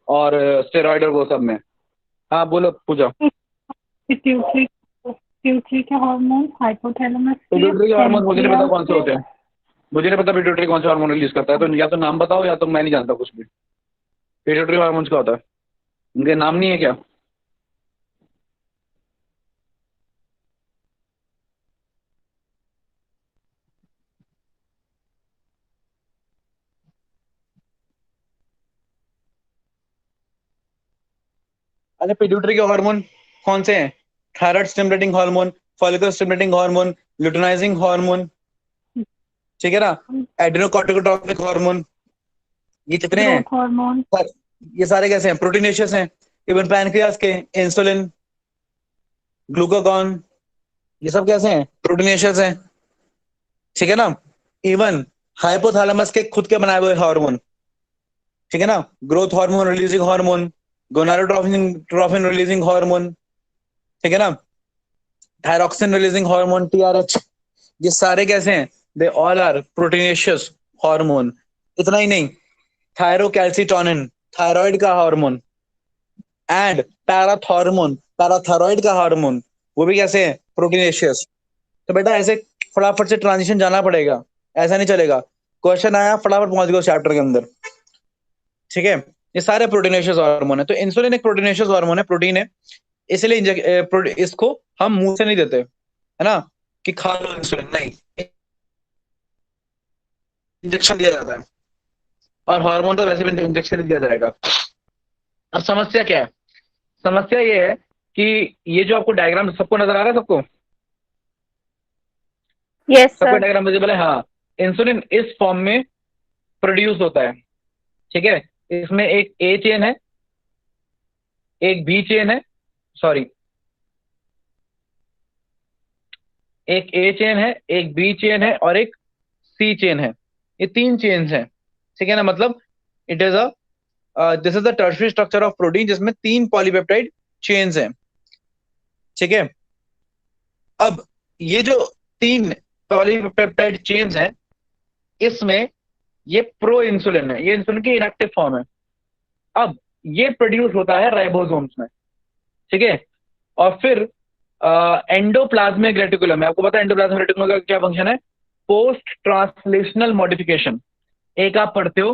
और स्टेरॉइड और वो सब में। हाँ बोलो पूजा। पिट्यूटरी पिट्यूटरी के हार्मोन हाइपोथैलेमस पिट्यूटरी हार्मोन मुझे नहीं पता कौन से होते हैं, मुझे नहीं पता पिट्यूटरी कौन सा हार्मोन रिलीज करता है, तो या तो नाम बताओ या तो मैं नहीं जानता कुछ भी। पिट्यूटरी हार्मोन क्या होता है? उनके नाम नहीं है क्या? अरे पिट्यूटरी के हार्मोन कौन से हैं? Thyroid stimulating hormone, follicle stimulating hormone, luteinizing hormone, ठीक है ना? एड्रेनोकॉर्टिकोट्रॉपिक हार्मोन, ये कितने हैं? Growth hormone. ये सारे कैसे हैं? प्रोटीनेशियस हैं। इवन पैनक्रियास के इंसुलिन, ग्लूकागॉन, ये सब कैसे हैं? प्रोटीनेशियस हैं, ठीक है ना? इवन हाइपोथैलेमस के खुद के बनाए हुए हार्मोन, ठीक है ना? Growth hormone releasing hormone, gonadotrophin releasing hormone, ठीक है ना? थायरॉक्सिन रिलीजिंग हार्मोन, टीआरएच, ये सारे कैसे हैं? They all are proteinaceous hormone. इतना ही नहीं, थायरोकैल्सिटोनिन, थायराइड का हार्मोन, एंड पैराथॉर्मोन, पैराथायरॉइड का हार्मोन, वो भी कैसे हैं? प्रोटीनेशियस। तो बेटा ऐसे फटाफट से ट्रांजिशन जाना पड़ेगा, ऐसा नहीं चलेगा। क्वेश्चन आया फटाफट पहुंच गया चैप्टर के अंदर, ठीक है? ये सारे प्रोटीनेशियस हार्मोन है। तो इंसुलिन एक प्रोटीनेशियस हार्मोन है, प्रोटीन है, इसलिए इसको हम मुंह से नहीं देते, है ना, कि खा लो इंसुलिन, नहीं, इंजेक्शन दिया जाता है। और हार्मोन तो वैसे भी इंजेक्शन दिया जाएगा। अब समस्या क्या है? समस्या ये है कि ये जो आपको डायग्राम सबको नजर आ रहा है, सबको यस सबको सर। डायग्राम विजिबल है? हाँ, इंसुलिन इस फॉर्म में प्रोड्यूस होता है, ठीक है। इसमें एक ए चेन है, एक बी चेन है, सॉरी, एक ए चेन है, एक बी चेन है और एक सी चेन है। ये 3 चेन्स हैं, ठीक है ना। मतलब it is this is the tertiary structure of protein, जिसमें 3 पॉलीपेप्टाइड चेन्स हैं, ठीक है। अब ये जो 3 पॉलीपेप्टाइड चेन्स हैं, इसमें ये प्रो इंसुलिन है, ये इंसुलिन की इनएक्टिव फॉर्म है। अब ये प्रोड्यूस होता है राइबोसोम्स में, ठीक है। और फिर एंडोप्लाज्मिक रेटिकुलम में, आपको पता है एंडोप्लाज्मिक रेटिकुलम का क्या फंक्शन है? Post translational modification. एक आप पढ़ते हो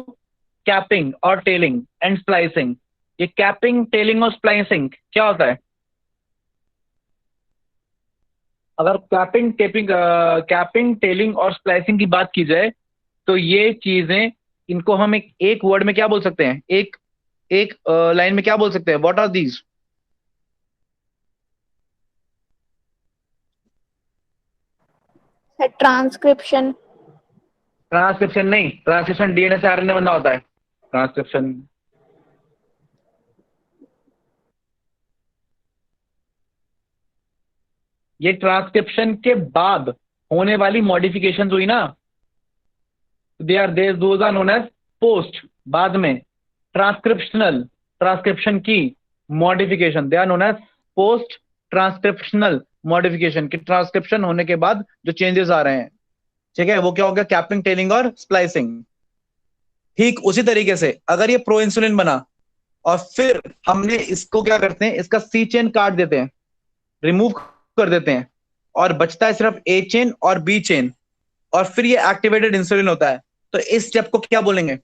कैपिंग और टेलिंग एंड स्प्लाइसिंग। ये कैपिंग, टेलिंग और स्प्लाइसिंग क्या होता है? अगर कैपिंग, टेलिंग और स्प्लाइसिंग की बात की जाए तो ये चीजें, इनको हम एक वर्ड में क्या बोल सकते हैं, एक लाइन में क्या बोल सकते हैं? What are these? Transcription. Transcription नहीं, ट्रांसक्रिप्शन डीएनए से आरएनए बनना होता है। ट्रांसक्रिप्शन ये ट्रांसक्रिप्शन के बाद होने वाली मॉडिफिकेशन हुई ना, those are known as post, बाद में ट्रांसक्रिप्शनल, ट्रांसक्रिप्शन की modification, they are known as post transcriptional modification. कि ट्रांसक्रिप्शन होने के बाद जो चेंजेस आ रहे हैं, ठीक है, वो क्या हो गया? कैपिंग, टेलिंग और स्प्लाइसिंग। ठीक उसी तरीके से अगर ये प्रो इंसुलिन बना और फिर हमने इसको क्या करते हैं, इसका सी चेन काट देते हैं, रिमूव कर देते हैं, और बचता है सिर्फ ए चेन और बी चेन, और फिर ये एक्टिवेटेड इंसुलिन होता है, तो इस स्टेप को क्या बोलेंगे?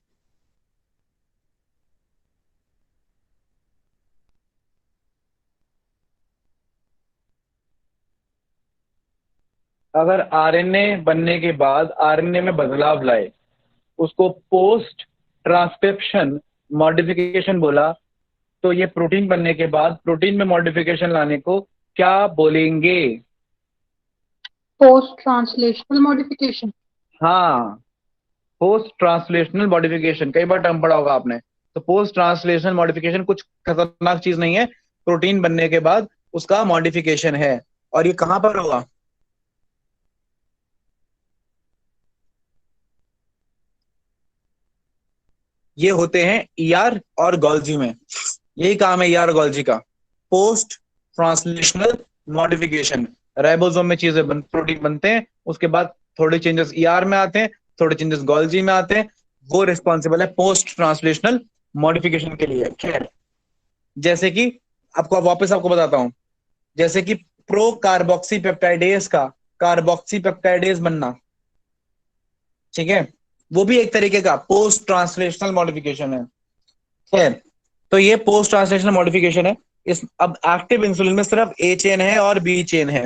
अगर आरएनए बनने के बाद आरएनए में बदलाव लाए, उसको पोस्ट ट्रांसक्रिप्शन मॉडिफिकेशन बोला, तो ये प्रोटीन बनने के बाद प्रोटीन में मॉडिफिकेशन लाने को क्या बोलेंगे? Post translational modification. हाँ, पोस्ट ट्रांसलेशनल मॉडिफिकेशन, कई बार टर्म पढ़ा होगा आपने। तो पोस्ट ट्रांसलेशनल मॉडिफिकेशन कुछ खतरनाक चीज नहीं है, प्रोटीन बनने के बाद उसका मॉडिफिकेशन है। और ये कहां पर होगा? ये होते हैं ईआर और गोल्जी में। यही काम है ईआर और गोल्जी का, पोस्ट ट्रांसलेशनल मॉडिफिकेशन। राइबोसोम में चीजें प्रोटीन बनते हैं, उसके बाद थोड़े चेंजेस ईआर में आते हैं, थोड़े चेंजेस गोल्जी में आते हैं। वो रिस्पॉन्सिबल है पोस्ट ट्रांसलेशनल मॉडिफिकेशन के लिए। खैर, जैसे कि आपको बताता हूं, जैसे कि प्रो कार्बोक्सी पेप्टाइडेज का कार्बोक्सी पेप्टाइडेज बनना, ठीक है, वो भी एक तरीके का पोस्ट ट्रांसलेशनल मॉडिफिकेशन है। खैर, तो ये पोस्ट ट्रांसलेशनल मॉडिफिकेशन है। इस अब एक्टिव इंसुलिन में सिर्फ ए चेन है और बी चेन है।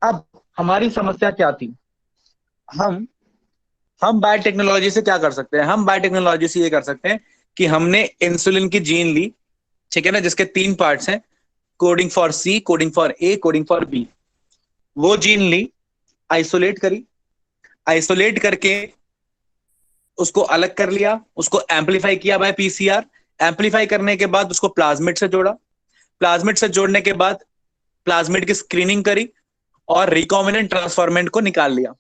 अब हमारी समस्या क्या थी? हम बायोटेक्नोलॉजी से क्या कर सकते हैं? हम बायोटेक्नोलॉजी से ये कर सकते हैं कि हमने इंसुलिन की जीन ली, ठीक है ना, जिसके 3 पार्ट्स हैं, coding for C, coding for A, coding for B. वो जीन ली, आइसोलेट करी, आइसोलेट करके उसको अलग कर लिया, उसको एम्पलीफाई किया बाय पीसीआर। एम्पलीफाई करने के बाद उसको प्लाज्मिड से जोड़ा, प्लाज्मिड से जोड़ने के बाद प्लाज्मिड की स्क्रीनिंग करी और रिकॉम्बिनेंट ट्रांसफॉर्मेंट को निकाल लिया।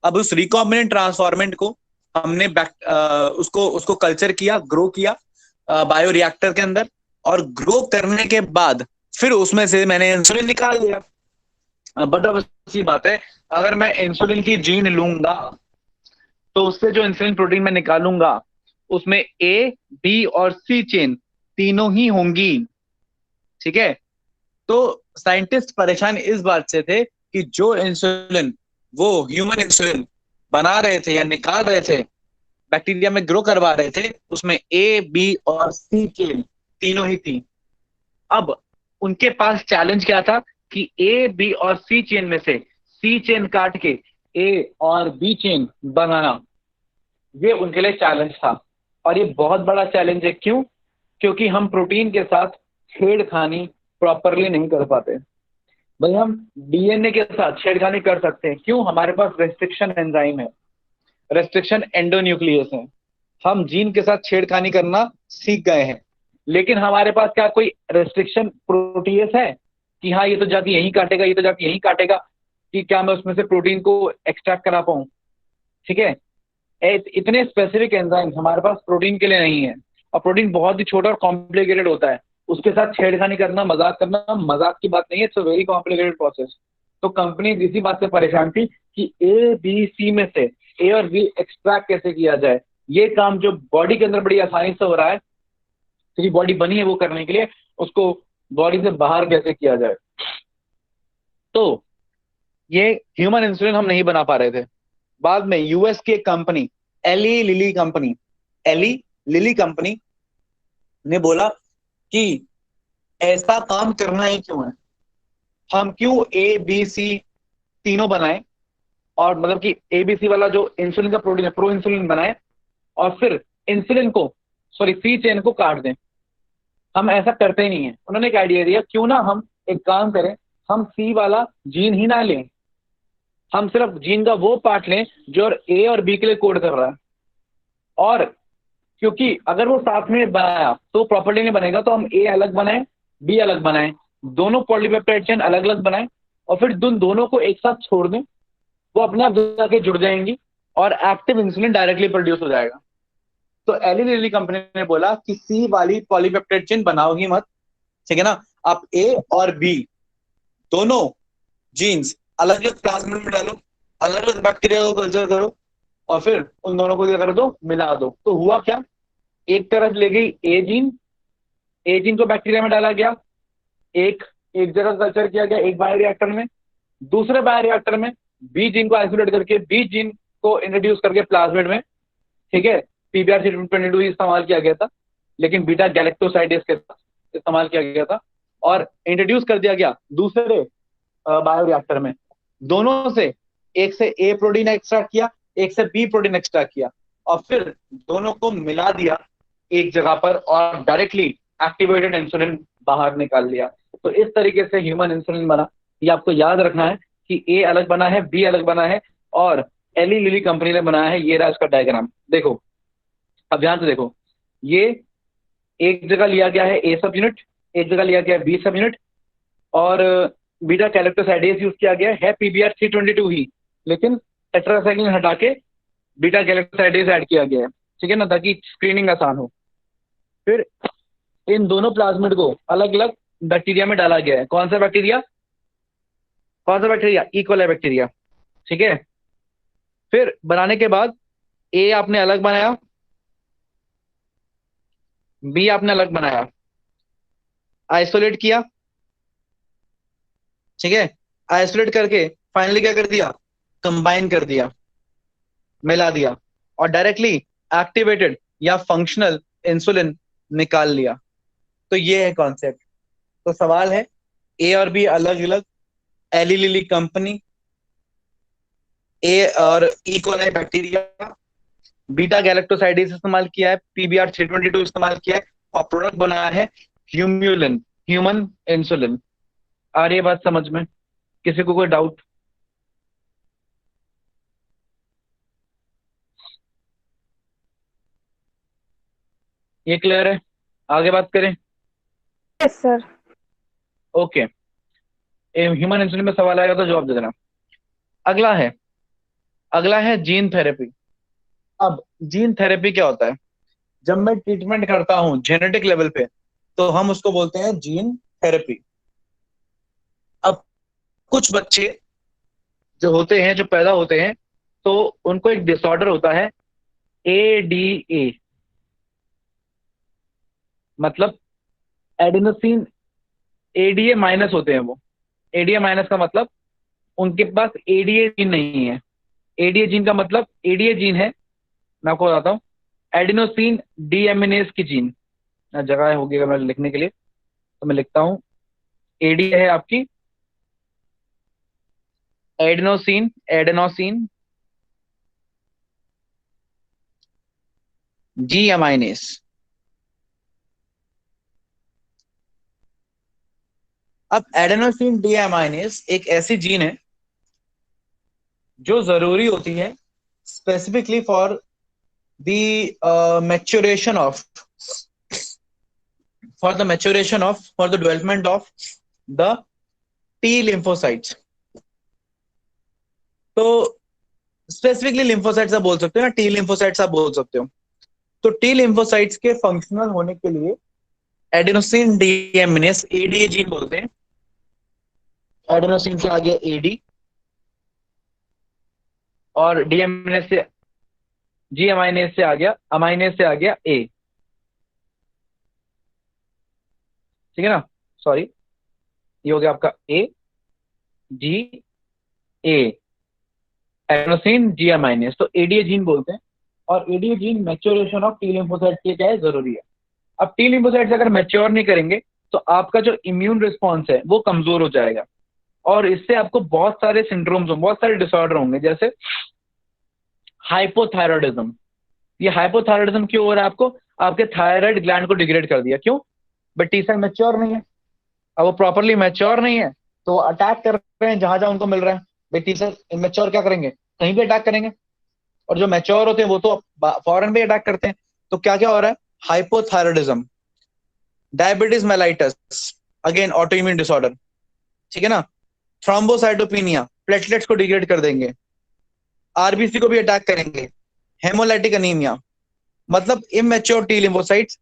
अब उस रिकॉम्बिनेंट ट्रांसफॉर्मेंट को हमने उसको कल्चर किया, ग्रो किया बायो रिएक्टर के अंदर, और ग्रो करने के बाद फिर उसमें से मैंने इंसुलिन निकाल लिया। बट अब अच्छी बात है, अगर मैं इंसुलिन की जीन लूंगा तो उससे जो इंसुलिन प्रोटीन मैं निकालूंगा उसमें ए, बी और सी चेन तीनों ही होंगी, ठीक है। तो साइंटिस्ट परेशान इस बात से थे कि जो इंसुलिन वो ह्यूमन इंसुलिन बना रहे थे या निकाल रहे थे, बैक्टीरिया में ग्रो करवा रहे थे, उसमें ए, बी और सी चेन तीनों ही थी। अब उनके पास चैलेंज क्या था कि ए, बी और सी चेन में से सी चेन काट के ए और बी चेन बनाना, ये उनके लिए चैलेंज था। और ये बहुत बड़ा चैलेंज है। क्यों? क्योंकि हम प्रोटीन के साथ छेड़खानी प्रॉपरली नहीं कर पाते। भाई हम डीएनए के साथ छेड़खानी कर सकते हैं, क्यों? हमारे पास रेस्ट्रिक्शन एंजाइम है। रेस्ट्रिक्शन एंडोन्यूक्लियस है। हम जीन के साथ छेड़खानी करना सीख गए हैं, लेकिन हमारे पास क्या कोई रेस्ट्रिक्शन प्रोटीएस है कि हाँ ये तो जाके यहीं काटेगा, ये तो जाके यहीं काटेगा, कि क्या मैं उसमें से प्रोटीन को एक्सट्रैक्ट करा पाऊं? ठीक है, इतने स्पेसिफिक एंजाइम हमारे पास प्रोटीन के लिए नहीं है, और प्रोटीन बहुत ही छोटा और कॉम्प्लिकेटेड होता है। उसके साथ छेड़खानी करना, मजाक करना मजाक की बात नहीं है, it's a very complicated process. तो कंपनी इसी बात से परेशान थी कि ए बी सी में से ए और बी एक्सट्रैक्ट कैसे किया जाए। ये काम जो बॉडी के अंदर बड़ी आसानी से हो रहा है, तेरी बॉडी बनी है वो करने के लिए, उसको बॉडी से बाहर कैसे किया जाए। तो ये ह्यूमन इंसुलिन हम नहीं बना पा रहे थे। बाद में यूएस की एक कंपनी, एली लिली कंपनी ने बोला कि ऐसा काम करना ही क्यों है, हम क्यों ए बी सी तीनों बनाएं, और मतलब कि एबीसी वाला जो इंसुलिन का प्रोटीन है प्रो इंसुलिन बनाए, और फिर इंसुलिन को सॉरी सी चेन को काट दें। हम ऐसा करते ही नहीं है। उन्होंने एक आइडिया दिया, क्यों ना हम एक काम करें, हम सी वाला जीन ही ना लें, हम सिर्फ जीन का वो पार्ट लें जो ए और बी के लिए कोड कर रहा है। और क्योंकि अगर वो साथ में बनाया तो प्रॉपर्ली नहीं बनेगा, तो हम ए अलग बनाएं, बी अलग बनाएं, दोनों पॉलीपेप्टाइड चेन अलग अलग बनाएं, और फिर दोनों को एक साथ छोड़ दें, वो अपने आप जाके जुड़ जाएंगी और एक्टिव इंसुलिन डायरेक्टली प्रोड्यूस हो जाएगा। तो एली लिली कंपनी ने बोला कि सी वाली पॉलीपेप्टाइड चेन बनाओ ही मत, ठीक है ना, आप ए और बी दोनों जीन्स अलग अलग प्लाज्मिड में डालो, अलग अलग बैक्टीरिया को कल्चर करो, और फिर उन दोनों को क्या कर दो, मिला दो। तो हुआ क्या, एक तरफ ले गई ए जीन को बैक्टीरिया में डाला गया, एक एक जगह कल्चर किया गया एक बायोरिएक्टर में, दूसरे बायोरिएक्टर में बी जीन को आइसोलेट करके बी जीन को इंट्रोड्यूस करके प्लाज्मिड में, ठीक है, PBR22 इस्तेमाल किया गया था, लेकिन बीटा गैलेक्टोसाइडेज के साथ इस्तेमाल किया गया था, और इंट्रोड्यूस कर दिया गया दूसरे बायोरिएक्टर में। दोनों से एक से ए प्रोटीन एक्सट्रैक्ट किया, एक से बी प्रोटीन एक्सट्रैक्ट किया, और फिर दोनों को मिला दिया एक जगह पर, और डायरेक्टली एक्टिवेटेड इंसुलिन बाहर निकाल लिया। तो इस तरीके से ह्यूमन इंसुलिन बना। ये आपको याद रखना है कि ए अलग बना है, बी अलग बना है, और एली लिली कंपनी ने बनाया है। ये रहा इसका डायग्राम, देखो अब ध्यान से देखो, ये एक जगह लिया गया है ए सब यूनिट, एक जगह लिया गया है बी सब यूनिट, और बीटा गैलेक्टोसाइडेज यूज किया गया है PBR322 ही, लेकिन टेट्रासाइक्लिन हटा के बीटा गैलेक्टोसाइडेज ऐड किया गया है, ठीक है ना, ताकि स्क्रीनिंग आसान हो। फिर इन दोनों प्लाज्मिड को अलग अलग बैक्टीरिया में डाला गया है। कौन सा बैक्टीरिया, इकोलाई बैक्टीरिया, ठीक है। फिर बनाने के बाद ए आपने अलग बनाया, बी आपने अलग बनाया, आइसोलेट किया, ठीक है, आइसोलेट करके फाइनली क्या कर दिया, कंबाइन कर दिया, मिला दिया, और डायरेक्टली एक्टिवेटेड या फंक्शनल इंसुलिन निकाल लिया। तो ये है कॉन्सेप्ट। तो सवाल है, ए और बी अलग अलग, एली लिली कंपनी, ए और इकोलाई बैक्टीरिया, बीटा गैलेक्टोसाइडेज इस्तेमाल किया है, PBR322 इस्तेमाल किया है, और प्रोडक्ट बनाया है ह्यूमन इंसुलिन। आ रही है बात समझ में? किसी को कोई डाउट? ये क्लियर है? आगे बात करें? Yes sir. Okay, human insulin में सवाल आएगा तो जवाब दे देना। अगला है जीन थेरेपी। अब जीन थेरेपी क्या होता है? जब मैं ट्रीटमेंट करता हूं जेनेटिक लेवल पे, तो हम उसको बोलते हैं जीन थेरेपी। अब कुछ बच्चे जो होते हैं, जो पैदा होते हैं, तो उनको एक डिसऑर्डर होता है ADA, मतलब एडेनोसिन ADA माइनस होते हैं वो। ADA माइनस का मतलब उनके पास ADA जीन नहीं है। ADA जीन का मतलब, ADA जीन है, मैं आपको बताता हूँ, एडिनोसिन डीएमिनेज की जीन। जगह होगी अगर मैं लिखने के लिए तो मैं लिखता हूँ, ADA है आपकी एडेनोसिन डीएमाइनेज। अब एडेनोसिन डीएमाइनेज एक ऐसी जीन है जो जरूरी होती है specifically maturation of for the development of the T lymphocytes. तो स्पेसिफिकली लिम्फोसाइट्स आप बोल सकते हो ना, टी लिम्फोसाइट्स आप बोल सकते हो। तो टी लिम्फोसाइट्स के फंक्शनल होने के लिए एडेनोसिन डीएमिनेस, एडीए जीन बोलते हैं। एडेनोसिन से आ गया एडी और डीएमिनेस से जी अमाइनेस से आ गया, अमाइनेस से आ गया ए। ठीक है ना, सॉरी ये हो गया आपका ए जी ए, एडेनोसिन जी अमाइनेस, तो एडीए जीन बोलते हैं। और ADA gene maturation of T lymphocyte के क्या है, जरूरी है। अब टी लिम्फोसाइट्स अगर मैच्योर नहीं करेंगे तो आपका जो इम्यून रिस्पॉन्स है वो कमजोर हो जाएगा, और इससे आपको बहुत सारे सिंड्रोम्स होंगे, बहुत सारे डिसऑर्डर होंगे, जैसे हाइपोथायरॉयडिज्म। ये हाइपोथायरॉयडिज्म क्यों हो रहा है आपको? आपके थायराइड ग्लैंड को डिग्रेड कर दिया। क्यों? बट टी सेल मैच्योर नहीं है। अब वो प्रॉपरली मैच्योर नहीं है तो अटैक कर रहे हैं जहां जहां उनको मिल रहा है। भाई टी सेल इमेच्योर क्या करेंगे, कहीं भी अटैक करेंगे, और जो मैच्योर होते हैं वो तो फौरन भी अटैक करते हैं। तो क्या क्या हो रहा है? Hypothyroidism, diabetes mellitus, again auto immune disorder, ठीक है ना, थ्रोम्बोसाइटोपिनिया, प्लेटलेट्स को डिग्रेड कर देंगे, आरबीसी को भी अटैक करेंगे, हेमोलाइटिक अनीमिया, मतलब इमेच्योर टी लिम्फोसाइट्स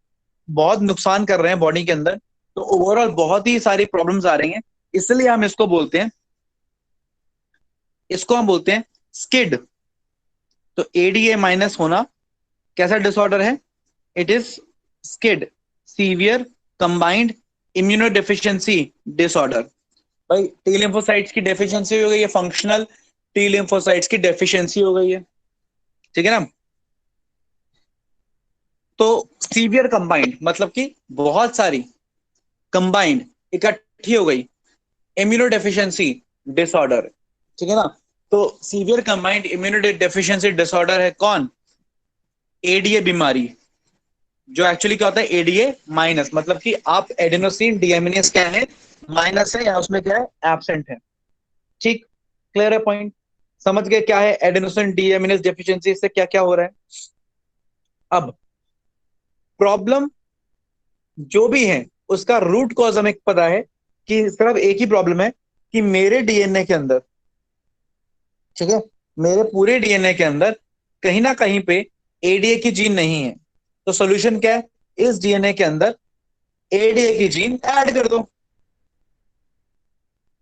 बहुत नुकसान कर रहे हैं बॉडी के अंदर। तो ओवरऑल बहुत ही सारी प्रॉब्लम्स आ रही हैं, इसलिए हम इसको बोलते हैं, स्किड। तो एडीए माइनस होना कैसा डिसऑर्डर है? It is skid, severe combined immunodeficiency disorder. भाई टी लिम्फोसाइट्स की डेफिशिएंसी हो गई है, फंक्शनल टी लिम्फोसाइट्स की डेफिशिएंसी हो गई है, ठीक है ना। तो सीवियर कंबाइंड मतलब कि बहुत सारी कंबाइंड इकट्ठी हो गई, इम्यूनोडेफिशिएंसी डिसऑर्डर, ठीक है ना। तो सीवियर कंबाइंड इम्यूनोडेफिशिएंसी डिसऑर्डर है कौन? एडीए बीमारी, जो एक्चुअली क्या होता है एडीए माइनस, मतलब कि आप एडेनोसिन डीएमिनेस क्या है, माइनस है, या उसमें क्या है, एब्सेंट है। ठीक, क्लियर है पॉइंट? समझ गए क्या है एडेनोसिन डीएमिनेस डेफिशिएंसी से क्या क्या हो रहा है। अब प्रॉब्लम जो भी है उसका रूट कॉज हमें पता है कि सिर्फ एक ही प्रॉब्लम है कि मेरे डीएनए के अंदर, ठीक है, मेरे पूरे डीएनए के अंदर कहीं ना कहीं पे एडीए की जीन नहीं है। तो सॉल्यूशन क्या है? इस डीएनए के अंदर एडीए की जीन ऐड कर दो,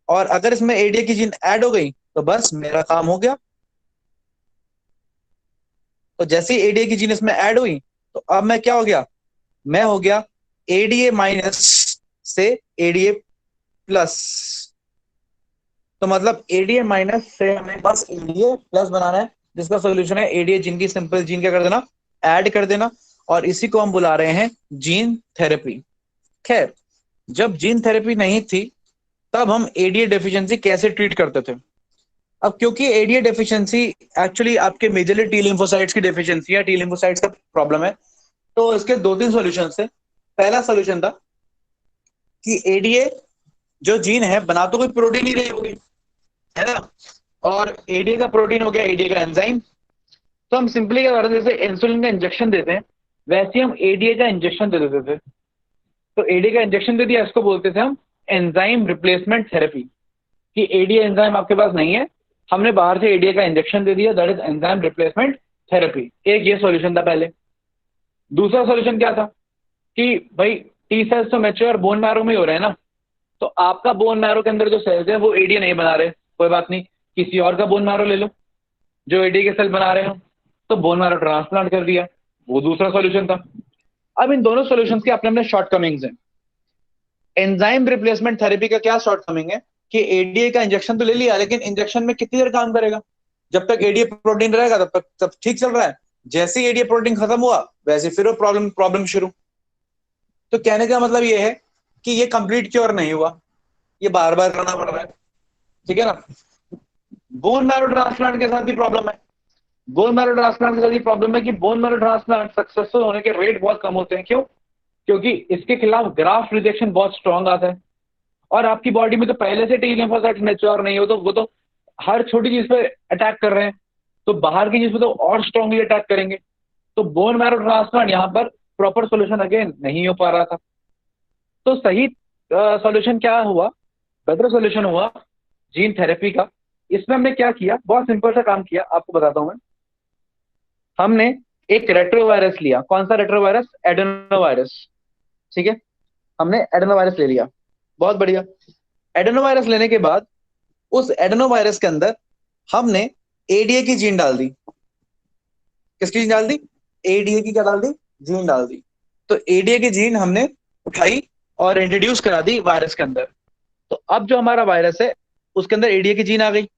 और अगर इसमें एडीए की जीन ऐड हो गई तो बस मेरा काम हो गया। तो जैसे ही एडीए की जीन इसमें ऐड हुई तो अब मैं क्या हो गया? मैं हो गया एडीए माइनस से एडीए प्लस। तो मतलब एडीए माइनस से हमें बस एडीए प्लस बनाना है, जिसका सॉल्यूशन है एडीए जीन की सिंपल जीन क्या कर देना, ऐड कर देना, और इसी को हम बुला रहे हैं जीन थेरेपी। खैर, जब जीन थेरेपी नहीं थी तब हम एडीए डेफिशिएंसी कैसे ट्रीट करते थे? अब क्योंकि एडीए डेफिशिएंसी एक्चुअली आपके मेजरली टी लिम्फोसाइट्स की डेफिशिएंसी है, टी लिम्फोसाइट्स का प्रॉब्लम है, तो इसके दो तीन सॉल्यूशन है। पहला सॉल्यूशन था कि एडीए जो जीन है बना तो कोई प्रोटीन ही नहीं होगी, है ना, और एडीए का प्रोटीन हो गया एडीए का एंजाइम। तो हम सिंपली क्या करते हैं, जैसे इंसुलिन का इंजेक्शन देते हैं वैसे हम एडीए का इंजेक्शन दे देते थे। तो एडीए का इंजेक्शन दे दिया, इसको बोलते थे हम एंजाइम रिप्लेसमेंट थेरेपी, कि एडीए एंजाइम आपके पास नहीं है, हमने बाहर से एडीए का इंजेक्शन दे दिया, that is enzyme replacement therapy. एक ये सॉल्यूशन था पहले। दूसरा सॉल्यूशन क्या था कि भाई टी सेल्स तो मैच्योर बोन मैरो में हो रहे हैं ना, तो आपका बोन मैरो के अंदर जो सेल्स है वो एडीए नहीं बना रहे, कोई बात नहीं, किसी और का बोन मैरो ले लो जो एडीए के सेल बना रहे हो, तो बोन मैरो ट्रांसप्लांट कर दिया, वो दूसरा सॉल्यूशन था। अब इन दोनों सॉल्यूशंस के अपने अपने शॉर्टकमिंग्स हैं। एंजाइम रिप्लेसमेंट थेरेपी का क्या शॉर्टकमिंग है कि एडीए का इंजेक्शन तो ले लिया, लेकिन इंजेक्शन में कितनी देर काम करेगा? जब तक एडीए प्रोटीन रहेगा तब तक सब ठीक चल रहा है, जैसे ही एडीए प्रोटीन खत्म हुआ वैसे फिर वो प्रॉब्लम शुरू। तो कहने का मतलब ये है कि ये कंप्लीट क्योर नहीं हुआ, ये बार बार करना पड़ रहा है, ठीक है ना। बोन मैरो ट्रांसप्लांट के साथ भी प्रॉब्लम है। बोन मैरो ट्रांसप्लांट के साथ ये प्रॉब्लम है कि बोन मैरो ट्रांसप्लांट सक्सेसफुल होने के रेट बहुत कम होते हैं। क्यों? क्योंकि इसके खिलाफ ग्राफ्ट रिजेक्शन बहुत स्ट्रांग आता है, और आपकी बॉडी में तो पहले से टी लिम्फोसाइट्स मैच्योर नहीं हो, तो वो तो हर छोटी चीज पे अटैक कर रहे हैं, तो बाहर की चीज पे तो और स्ट्रांगली अटैक करेंगे। तो बोन मैरो ट्रांसप्लांट यहाँ पर प्रॉपर सोल्यूशन अगेन नहीं हो पा रहा था। तो सही सॉल्यूशन क्या हुआ, बेटर सॉल्यूशन हुआ जीन थेरेपी का। इसमें हमने क्या किया, बहुत सिंपल सा काम किया, आपको बताता हूं मैं। हमने एक रेट्रोवायरस लिया। कौन सा रेट्रोवायरस? एडेनोवायरस। ठीक है, हमने एडेनोवायरस ले लिया, बहुत बढ़िया। एडेनोवायरस लेने के बाद उस एडेनोवायरस के अंदर हमने एडीए की जीन डाल दी। किसकी जीन डाल दी? एडीए की क्या डाल दी? जीन डाल दी। तो एडीए की जीन हमने उठाई और इंट्रोड्यूस करा दी वायरस के अंदर। तो अब जो हमारा वायरस है उसके अंदर एडीए की जीन आ गई।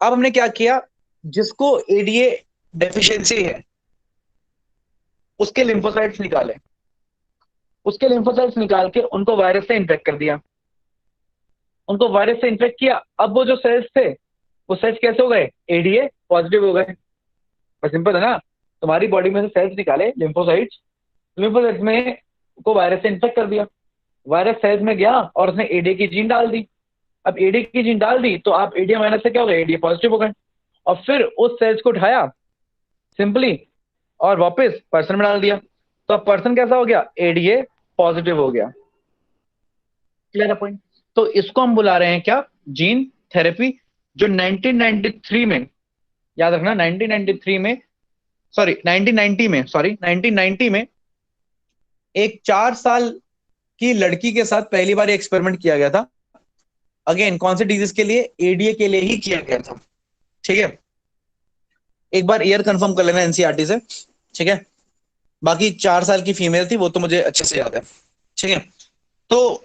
अब हमने क्या किया, जिसको एडीए डेफिशिएंसी है उसके लिम्फोसाइट्स निकाले। उसके लिम्फोसाइट्स निकाल के उनको वायरस से इन्फेक्ट कर दिया। उनको वायरस से इन्फेक्ट किया। अब वो जो सेल्स थे वो सेल्स कैसे हो गए? एडीए पॉजिटिव हो गए। बस सिंपल है ना। तुम्हारी बॉडी में से सेल्स निकाले लिम्फोसाइट्स, लिम्फोसाइट्स में को वायरस से इन्फेक्ट कर दिया। वायरस सेल्स में गया और उसने एडीए की जीन डाल दी। अब एडीए की जीन डाल दी तो आप एडीए माइनस से क्या हो गए? एडीए पॉजिटिव हो गए। और फिर उस सेल्स को उठाया सिंपली और वापस पर्सन में डाल दिया। तो अब पर्सन कैसा हो गया? एडीए पॉजिटिव हो गया। क्लियर है पॉइंट? तो इसको हम बुला रहे हैं क्या? Gene therapy. जो 1993 में, याद रखना 1993 में, 1990 में एक 4 साल की लड़की के साथ पहली बार एक्सपेरिमेंट किया गया था। अगेन कौन से डिजीज के लिए? एडीए के लिए ही किया गया था। ठीक है, एक बार ईयर कंफर्म कर लेना एनसीईआरटी से। ठीक है, बाकी 4 साल की फीमेल थी, वो तो मुझे अच्छे से याद है। ठीक है, तो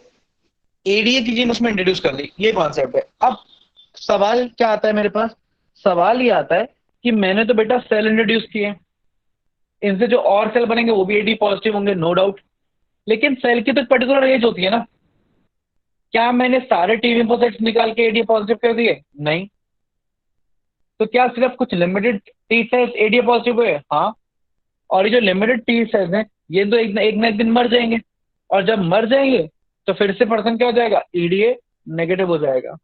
एडीए की जीन उसमें इंट्रोड्यूस कर दी, ये कॉन्सेप्ट है। अब सवाल क्या आता है मेरे पास? सवाल ये आता है कि मैंने तो बेटा सेल इंट्रोड्यूस किए, इनसे जो और सेल बनेंगे वो भी एडी पॉजिटिव होंगे, नो डाउट। लेकिन सेल की तो पर्टिकुलर एज होती है ना। क्या मैंने सारे टी लिम्फोसाइट्स निकाल के एडी पॉजिटिव कर दिए? नहीं। तो क्या सिर्फ कुछ limited T cells AD positive हुए? हाँ। और ये जो लिमिटेड टी सेल्स हैं ये तो एक ना एक दिन मर जाएंगे, और जब मर जाएंगे तो फिर से पर्सन क्या हो जाएगा? ईडीए नेगेटिव हो जाएगा।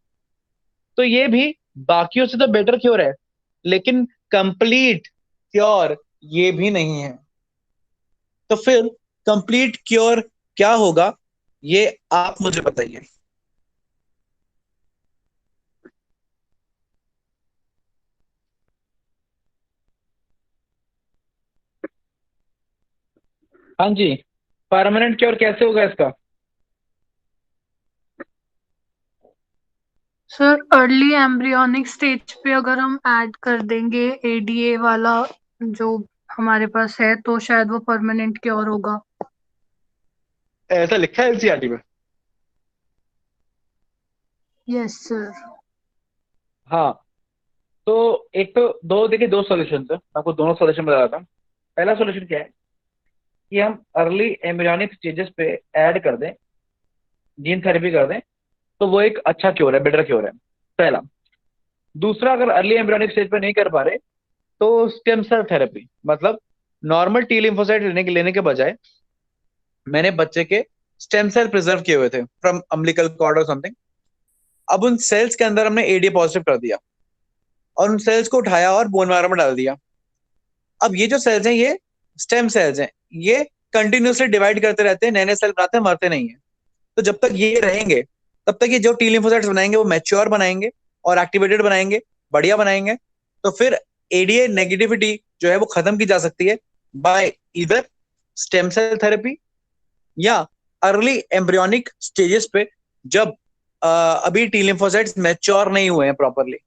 तो ये भी बाकियों से तो बेटर क्योर है, लेकिन कंप्लीट क्योर ये भी नहीं है। तो फिर कंप्लीट क्योर क्या होगा, ये आप मुझे बताइए। हाँ जी, परमानेंट क्योर कैसे होगा इसका? सर अर्ली एम्ब्रियोनिक स्टेज पे अगर हम ऐड कर देंगे एडीए वाला जो हमारे पास है तो शायद वो परमानेंट क्योर होगा। ऐसा लिखा है एनसीईआरटी में। Yes sir. हाँ, तो एक तो दो, देखिए दो सॉल्यूशन है, आपको दोनों सॉल्यूशन बता रहा था। पहला सॉल्यूशन क्या है कि हम अर्ली एम्ब्रियोनिक स्टेजेस पे ऐड कर दें, जीन थेरेपी कर दें, तो वो एक अच्छा क्योर है, बेटर क्योर है, पहला। दूसरा, अगर अर्ली एम्ब्रियोनिक स्टेज पे नहीं कर पा रहे तो स्टेम सेल थेरेपी, मतलब नॉर्मल टी लिम्फोसाइट लेने के बजाय मैंने बच्चे के स्टेम सेल प्रिजर्व किए हुए थे फ्रॉम अम्बिलिकल कॉर्ड और समथिंग। अब उन सेल्स के अंदर हमने एडीए पॉजिटिव कर दिया और उन सेल्स को उठाया और बोन मैरो में डाल दिया। अब ये जो सेल्स हैं ये स्टेम सेल्स हैं, ये कंटिन्यूसली डिवाइड करते रहते हैं, नए नए सेल बनाते हैं, मरते नहीं है। तो जब तक ये रहेंगे तब तक ये जो टी लिम्फोसाइट्स बनाएंगे वो मैच्योर बनाएंगे और एक्टिवेटेड बनाएंगे, बढ़िया बनाएंगे। तो फिर एडीए नेगेटिविटी जो है वो खत्म की जा सकती है बाय इधर स्टेम सेल थेरेपी या अर्ली एम्ब्रियोनिक स्टेजेस पे, जब अभी टी लिम्फोसाइट्स मैच्योर नहीं हुए हैं प्रॉपरली।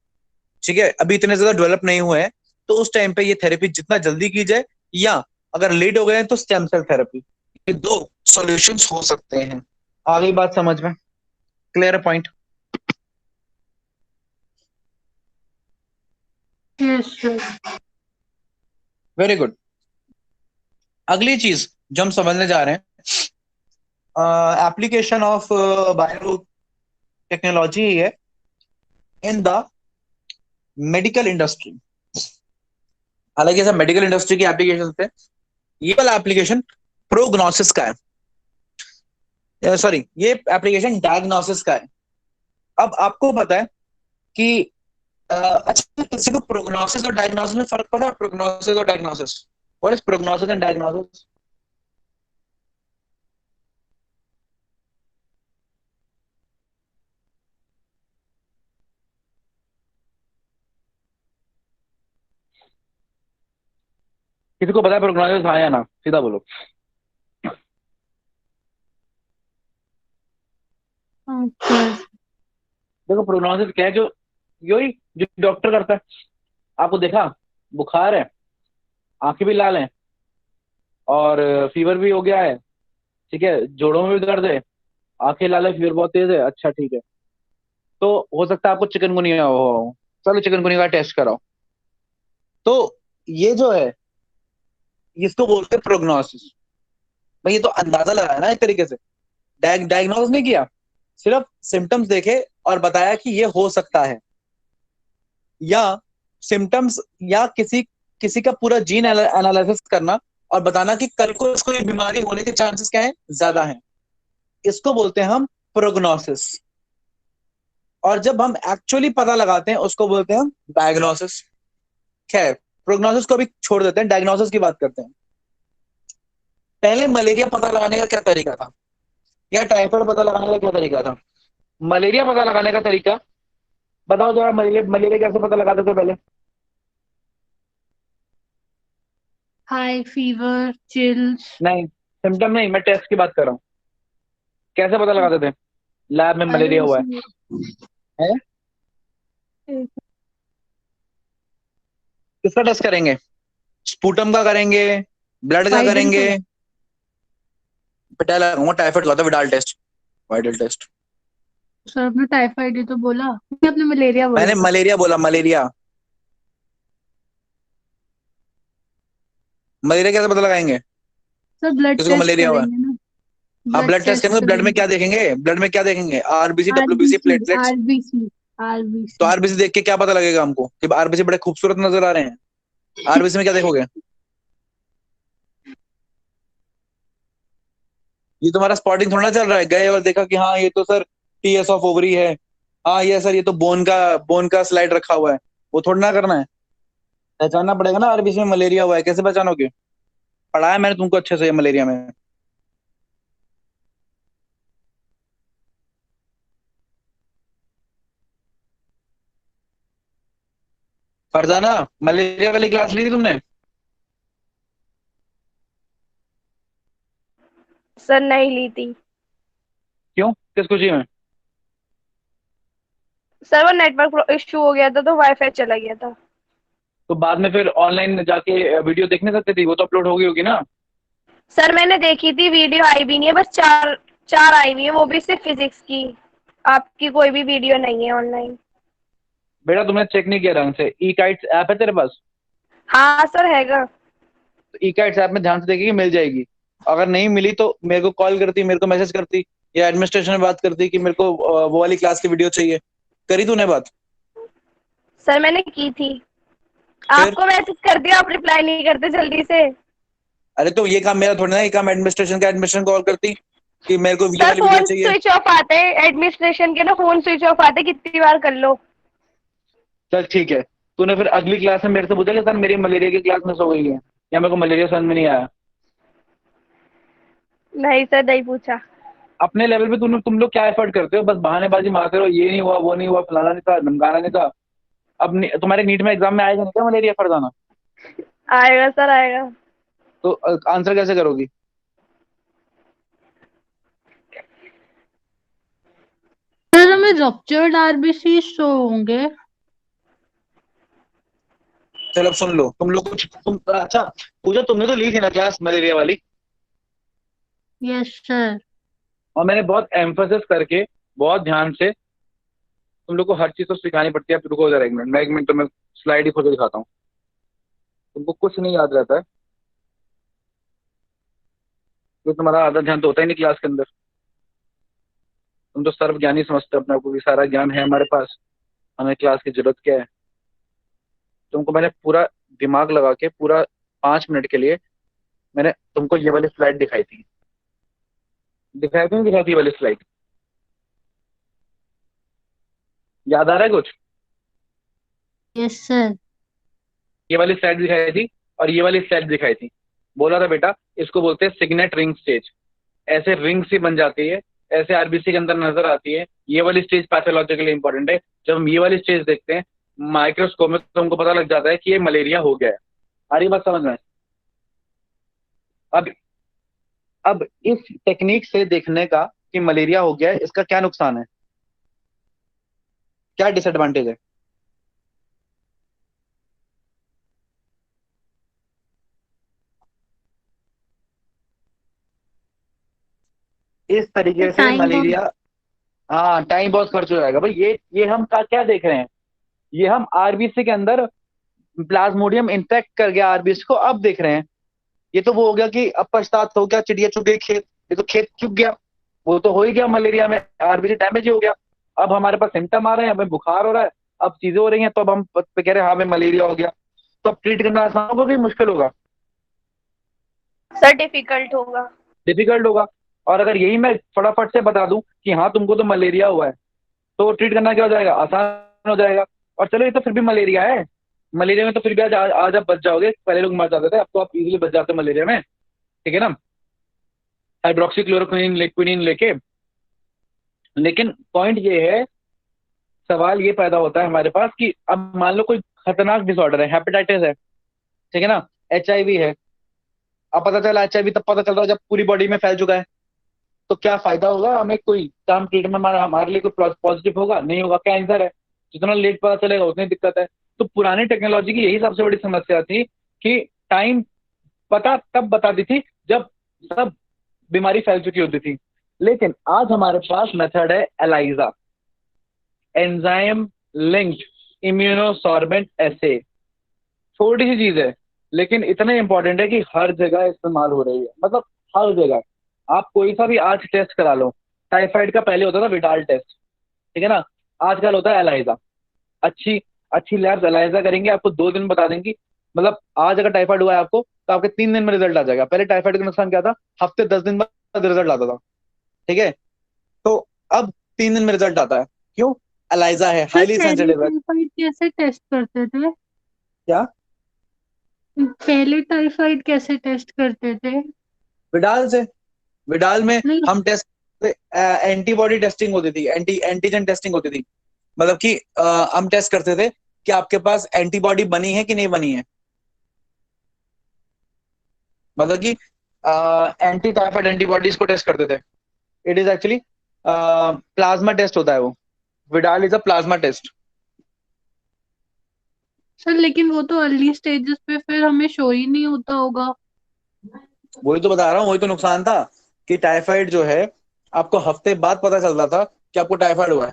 ठीक है, अभी इतने ज्यादा डेवलप नहीं हुए हैं, तो उस टाइम पे ये थेरेपी जितना जल्दी की जाए, या अगर लेट हो गए हैं तो स्टेम सेल थेरेपी। ये दो सॉल्यूशंस हो सकते हैं। आ गई बात समझ में? Clear point? Yes sir. Very good. अगली चीज जो हम समझने जा रहे हैं, एप्लीकेशन ऑफ बायो टेक्नोलॉजी है इन द मेडिकल इंडस्ट्री। हालांकि सब मेडिकल इंडस्ट्री की एप्लीकेशन थे, ये वाला एप्लीकेशन प्रोग्नोसिस का है, सॉरी ये एप्लीकेशन डायग्नोसिस का है। अब आपको पता है कि अच्छा, किसी को प्रोग्नोसिस और डायग्नोसिस में फर्क पता है? प्रोग्नोसिस और diagnosis, what is prognosis and diagnosis? किसी को पता है प्रोग्नोसिस हाँ या ना? सीधा बोलो। सर देखो प्रोग्नोसिस क्या है, जो यही जो डॉक्टर करता है। आपको देखा, बुखार है, आंखें भी लाल हैं, और फीवर भी हो गया है, ठीक है, जोड़ों में भी दर्द है, आंखें लाल है, फीवर बहुत तेज है, अच्छा ठीक है, तो हो सकता है आपको चिकनगुनिया हो। चलो चिकनगुनिया का टेस्ट कराओ। तो ये जो है, इसको बोलते हैं प्रोग्नोसिस। भाई ये तो अंदाजा लगाया ना एक तरीके से, डायग्नोस नहीं किया, सिर्फ सिम्टम्स देखे और बताया कि ये हो सकता है। या सिम्टम्स, या किसी किसी का पूरा जीन एनालिसिस करना और बताना कि कल को इसको ये बीमारी होने के चांसेस क्या है, ज्यादा हैं। इसको बोलते हैं हम प्रोग्नोसिस। और जब हम एक्चुअली पता लगाते हैं उसको बोलते हैं हम डायग्नोसिस। खैर, प्रोग्नोसिस को अभी छोड़ देते हैं, डायग्नोसिस की बात करते हैं। पहले मलेरिया पता लगाने का क्या तरीका था, या टाइफाइड पता लगाने का क्या तरीका था? मलेरिया पता लगाने का तरीका बताओ जरा। मलेरिया मलेरिया कैसे पता लगाते थे पहले? High fever, chills. नहीं, सिम्टम नहीं, मैं टेस्ट की बात कर रहा हूँ। कैसे पता लगाते थे लैब में मलेरिया हुआ आईयूसी। है? किसका टेस्ट करेंगे? स्पूटम का करेंगे, ब्लड का वाइडल करेंगे? टेस्ट। बेटा लगाऊंगा टाइफाइड का, तो Widal test, Widal test. Sir आपने टाइफाइड ही तो बोला, आपने मलेरिया बोला मैंने था। मलेरिया बोला, मलेरिया। मलेरिया कैसे पता लगाएंगे सर ब्लड किसी को टेस्ट मलेरिया हुआ है? करेंगे ना। हाँ, ब्लड ब्लड टेस्ट टेस्ट करेंगे, ब्लड में करेंगे। क्या देखेंगे? ब्लड में क्या देखेंगे? RBC, WBC, RBC. Platelets. RBC. तो आरबीसी। आरबीसी देख के क्या पता लगेगा हमको कि आरबीसी बड़े खूबसूरत नजर आ रहे हैं? आरबीसी में क्या देखोगे? ये तुम्हारा स्पॉटिंग थोड़ा ना चल रहा है, गए और देखा कि हाँ ये तो सर टीएस ऑफ ओवरी है, हाँ ये सर ये तो बोन का स्लाइड रखा हुआ है। वो थोड़ा ना करना है, पहचानना पड़ेगा ना आरबीसी में मलेरिया हुआ है। कैसे पहचानोगे? पढ़ाया मैंने तुमको अच्छे से ये मलेरिया में। फरजाना, मलेरिया वाली क्लास ली थी तुमने? सर नहीं ली थी। क्यों, किस खुशी में? सर वो नेटवर्क इशू हो गया था तो वाईफाई चला गया था। तो बाद में फिर ऑनलाइन जाके वीडियो देखने सकते थी, वो तो अपलोड हो गई होगी ना? सर मैंने देखी थी, वीडियो आई भी नहीं है, बस चार चार आई हुई है, वो भी सिर्फ फिजिक्स की। आपकी कोई भी वीडियो नहीं है ऑनलाइन। बेटा तुमने चेक नहीं किया ढंग से। ई काइट्स ऐप है तेरे पास? हाँ सर हैगा। तो ई काइट्स ऐप में ध्यान से देखेगी, मिल जाएगी। अगर नहीं मिली तो मेरे को कॉल करती, मेरे को मैसेज करती, या एडमिनिस्ट्रेशन में बात करती कि मेरे को वो वाली क्लास की वीडियो चाहिए। करी तूने बात? सर मैंने की थी, फिर? आपको मैसेज कर दिया, आप रिप्लाई नहीं करते जल्दी से। अरे तो ये काम मेरा थोड़ी ना, ये काम एडमिनिस्ट्रेशन का। एडमिनिस्ट्रेशन कॉल करती कि मेरे को ये सर वाली वीडियो फोन चाहिए। स्विच ऑफ आते हैं एडमिनिस्ट्रेशन के ना, फोन स्विच ऑफ आते हैं, कितनी बार कर लो। चल ठीक है, तूने फिर अगली क्लास में मेरे से पूछा कि सर मेरी मलेरिया की क्लास मिस हो गई है, या मेरे को मलेरिया समझ में नहीं आया? नहीं सर नहीं पूछा। अपने लेवल पे तुम लोग क्या एफर्ट करते हो? बस बहानेबाजी मारते रहो, ये नहीं हुआ, वो नहीं हुआ, फलाना नहीं था, धमकाना नहीं था। अब तुम्हारे नीट में एग्जाम में आएगा नहीं क्या मलेरिया, फरजाना? आएगा सर आएगा। तो आंसर कैसे करोगी? सर हमें रप्चर्ड आरबीसी शो होंगे। चलो अब सुन लो, तुम लोग कुछ अच्छा पूछो। तुमने तो ली थी ना क्लास मलेरिया वाली, यस सर। और मैंने बहुत एम्फोसिस करके, बहुत ध्यान से तुम लोग को हर चीज तो सिखानी पड़ती है। अब रुको जरा 1 मिनट, मैं 1 मिनट तो मैं स्लाइड ही खोल के दिखाता हूँ। तुमको कुछ नहीं याद रहता है, तो तुम्हारा आधा ध्यान तो होता ही नहीं क्लास के अंदर। तुम तो सर्वज्ञानी समझते हो अपने आप को कि सारा ज्ञान है हमारे पास, हमें क्लास की जरूरत क्या है। तुमको मैंने पूरा दिमाग लगा के, पूरा 5 मिनट के लिए मैंने तुमको ये वाली स्लाइड दिखाई थी। दिखाई थी नहीं दिखाई थी ये वाली स्लाइड? याद आ रहा है कुछ? Yes sir. ये वाली स्लाइड दिखाई थी और ये वाली स्लाइड दिखाई थी। बोला था बेटा इसको बोलते हैं सिग्नेट रिंग स्टेज। ऐसे रिंग सी बन जाती है, ऐसे आरबीसी के अंदर नजर आती है। ये वाली स्टेज पैथोलॉजिकली इंपॉर्टेंट है। जब हम ये वाली स्टेज देखते हैं माइक्रोस्कोप में तो हमको पता लग जाता है कि ये मलेरिया हो गया है। आ रही बात समझ में? अब अब इस टेक्निक से देखने का कि मलेरिया हो गया है, इसका क्या नुकसान है, क्या डिसएडवांटेज है? इस तरीके से टाइम बहुत। मलेरिया, हाँ टाइम बहुत खर्च हो जाएगा भाई। ये हम क्या देख रहे हैं, ये हम आरबीसी के अंदर प्लाज्मोडियम इंफेक्ट कर गया आरबीसी को, अब देख रहे हैं। ये तो वो हो गया कि अब पछतात हो गया, चिड़िया चुग गई खेत, ये तो खेत चुग गया, वो तो हो ही गया मलेरिया में, आरबीसी डैमेज हो गया। अब हमारे पास सिम्टम आ रहे हैं, हमें बुखार हो रहा है, अब चीजें हो रही हैं, तो अब हम कह रहे हैं हाँ हमें मलेरिया हो गया। तो अब ट्रीट करना आसान होगा कि मुश्किल होगा? सर डिफिकल्ट होगा। डिफिकल्ट होगा। और अगर यही मैं फटाफट से बता दूं कि हाँ तुमको तो मलेरिया हुआ है, तो ट्रीट करना क्या हो जाएगा, आसान हो जाएगा। और चलो ये तो फिर भी मलेरिया है, मलेरिया में तो फिर भी आज आप बच जाओगे। पहले लोग मर जाते थे, अब तो आप इजीली बच जाते हो मलेरिया में, ठीक है ना, हाइड्रोक्सीक्लोरोक्विनिन क्विनिन लेके। लेकिन पॉइंट ये है, सवाल ये पैदा होता है हमारे पास कि अब मान लो कोई खतरनाक डिसऑर्डर है, हेपेटाइटिस है, ठीक है ना, एचआईवी है। अब पता चला एचआईवी तब पता चल रहा है जब पूरी बॉडी में फैल चुका है। तो क्या फायदा होगा हमें, कोई काम ट्रीटमेंट हमारे लिए कोई पॉजिटिव होगा? नहीं होगा। कैंसर है, जितना लेट पता चलेगा उतनी दिक्कत है। तो पुरानी टेक्नोलॉजी की यही सबसे बड़ी समस्या थी कि टाइम पता तब बताती थी जब सब बीमारी फैल चुकी होती थी। लेकिन आज हमारे पास मेथड है एलाइजा, एंजाइम लिंक्ड इम्यूनोसॉर्बेंट एसे। छोटी सी चीज है लेकिन इतने इंपॉर्टेंट है कि हर जगह इस्तेमाल हो रही है, मतलब हर जगह। आप कोई सा भी आज टेस्ट करा लो, टाइफाइड का पहले होता था विडाल टेस्ट, ठीक है ना, आजकल होता है एलाइजा। अच्छी अच्छी लैब्स एलाइजा करेंगे, आपको 2 दिन बता देंगी। मतलब आज अगर टाइफाइड हुआ है आपको तो आपके 3 दिन में रिजल्ट आ जाएगा। पहले टाइफाइड का नुकसान क्या था, हफ्ते 10 दिन बाद रिजल्ट आता था, ठीक है। तो अब 3 दिन में रिजल्ट आता है, क्यों? एलाइजा है, सर हाईली पहले सेंसिटिव है। टाइफाइड कैसे टेस्ट करते थे? क्या? पहले टाइफाइड कैसे टेस्ट करते थे? विडाल से, विडाल में नहीं। हम टेस्ट, एंटीबॉडी टेस्टिंग होती थी, एंटीजन टेस्टिंग होती थी। मतलब कि हम टेस्ट करते थे कि आपके पास एंटीबॉडी बनी है कि नहीं बनी है। मतलब कि एंटी टाइफाइड एंटीबॉडीज को टेस्ट करते थे। It is actually plasma test होता है वो। Widal is a plasma test. Sir लेकिन वो तो अर्ली स्टेजेस पे फिर हमें शो ही नहीं होता होगा। वही तो बता रहा हूँ, वही तो नुकसान था कि टाइफाइड जो है आपको हफ्ते बाद पता चलता था कि आपको टाइफाइड हुआ है।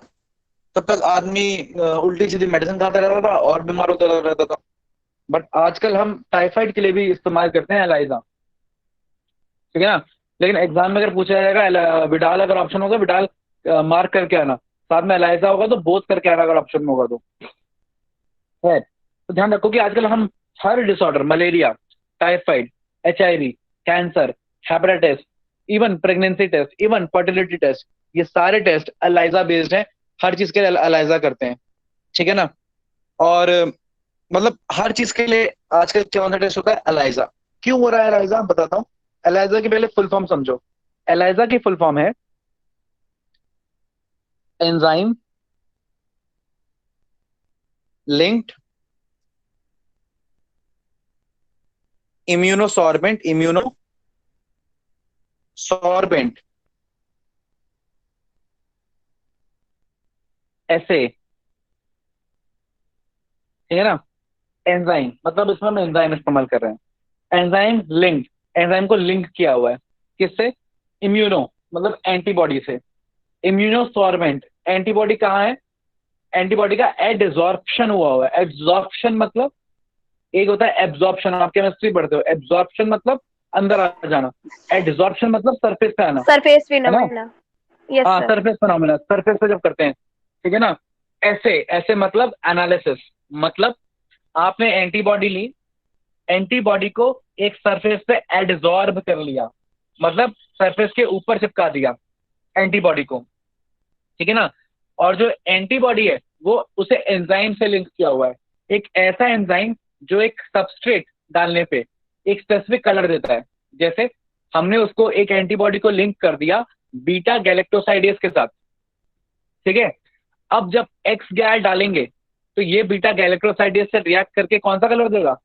तब तक आदमी उल्टी सीधी मेडिसिन खाता रहता था और बीमार होता रहता था। बट आजकल हम टाइफाइड के लिए भी इस्तेमाल करते हैं एलाइजा, ठीक है ना। लेकिन एग्जाम में अगर पूछा जाएगा विडाल अगर ऑप्शन होगा, विडाल मार्क करके आना, साथ में एलाइजा होगा तो बोथ करके आना अगर ऑप्शन में होगा तो है। तो ध्यान रखो कि आजकल हम हर disorder, malaria, typhoid, HIV, cancer, hepatitis, even pregnancy test, even fertility test, ये सारे टेस्ट एलाइजा बेस्ड हैं। हर चीज के लिए एलाइजा करते हैं, ठीक है ना। और मतलब हर चीज के लिए आजकल कौन सा टेस्ट होता है, एलाइजा। क्यों हो रहा है एलाइजा, बताता हूँ। एलाइजा की पहले फुल फॉर्म समझो। एलाइजा की फुल फॉर्म है एंजाइम लिंक्ड इम्यूनोसॉर्बेंट, इम्यूनोसॉर्बेंट ऐसे, ठीक है ना। एंजाइम मतलब इसमें हम एंजाइम इस्तेमाल कर रहे हैं। एंजाइम लिंक्ड, एंजाइम को लिंक किया हुआ है किससे, इम्यूनो मतलब एंटीबॉडी से। इम्यूनोसॉर्बेंट, एंटीबॉडी कहाँ है, एंटीबॉडी का एडजॉर्प्शन हुआ है। एब्जॉर्प्शन मतलब, एक होता है एब्जॉर्प्शन, आप केमिस्ट्री पढ़ते हो, एब्जॉर्प्शन मतलब अंदर आ जाना, एडजॉर्प्शन मतलब सरफेस पे आना, सरफेस है ना। फिनोमेना। यस हाँ सर। सरफेस फिनोमेना, सरफेस पे जब करते हैं, ठीक है ना। ऐसे ऐसे मतलब एनालिसिस, मतलब आपने एंटीबॉडी ली, एंटीबॉडी को एक सरफेस पे एडजॉर्ब कर लिया, मतलब सरफेस के ऊपर चिपका दिया एंटीबॉडी को, ठीक है ना। और जो एंटीबॉडी है वो उसे एंजाइम से लिंक किया हुआ है। एक ऐसा एंजाइम जो एक सबस्ट्रेट डालने पे एक स्पेसिफिक कलर देता है। जैसे हमने उसको एक एंटीबॉडी को लिंक कर दिया बीटा गैलेक्टोसाइडेज के साथ, ठीक है। अब जब एक्स गैल डालेंगे तो ये बीटा गैलेक्टोसाइडेज से रिएक्ट करके कौन सा कलर देगा?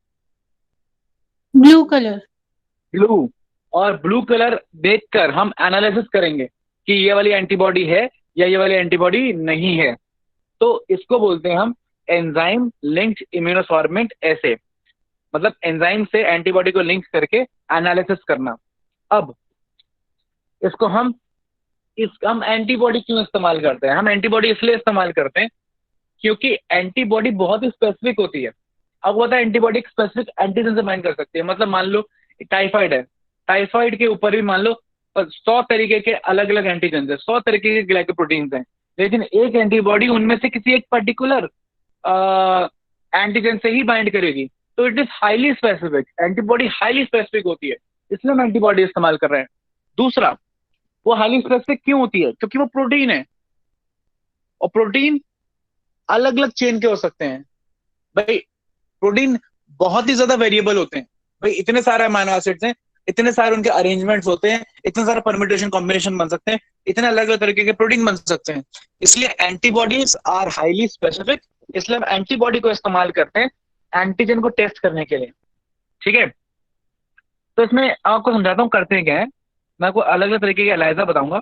Blue colour. ब्लू। और ब्लू कलर देखकर हम एनालिसिस करेंगे कि ये वाली एंटीबॉडी है या ये वाली एंटीबॉडी नहीं है। तो इसको बोलते हैं हम एंजाइम लिंक्ड इम्यूनोफॉर्मेंट ऐसे, मतलब एंजाइम से एंटीबॉडी को लिंक करके एनालिसिस करना। अब इसको हम एंटीबॉडी क्यों इस्तेमाल करते हैं? हम एंटीबॉडी इसलिए इस्तेमाल करते हैं क्योंकि एंटीबॉडी बहुत ही स्पेसिफिक होती है। अब होता है एंटीबॉडी स्पेसिफिक एंटीजन से बाइंड कर सकती है। मतलब मान लो टाइफाइड है, टाइफाइड के ऊपर भी मान लो 100 तरीके के अलग अलग एंटीजन है, 100 तरीके के ग्लाइकोप्रोटीन्स हैं, लेकिन एक एंटीबॉडी उनमें से किसी एक पर्टिकुलर एंटीजन से ही बाइंड करेगी। तो it is highly specific, antibody highly specific होती है, इसलिए हम एंटीबॉडी इस्तेमाल कर रहे हैं। दूसरा, वो हाईली स्पेसिफिक क्यों होती है? क्योंकि वो प्रोटीन है, और प्रोटीन अलग अलग चेन के हो सकते हैं। भाई प्रोटीन बहुत ही ज्यादा वेरिएबल होते हैं, भाई इतने सारे अमीनो एसिड्स हैं, इतने सारे उनके अरेंजमेंट्स होते हैं, इतने सारे परम्यूटेशन कॉम्बिनेशन बन सकते हैं, इतने अलग अलग तरीके के प्रोटीन बन सकते हैं। इसलिए एंटीबॉडीज आर हाईली स्पेसिफिक, इसलिए हम एंटीबॉडी को इस्तेमाल करते हैं एंटीजन को टेस्ट करने के लिए, ठीक है। तो इसमें आपको समझाता हूँ करते हैं क्या है। मैं आपको अलग अलग तरीके के एलाइजा बताऊंगा।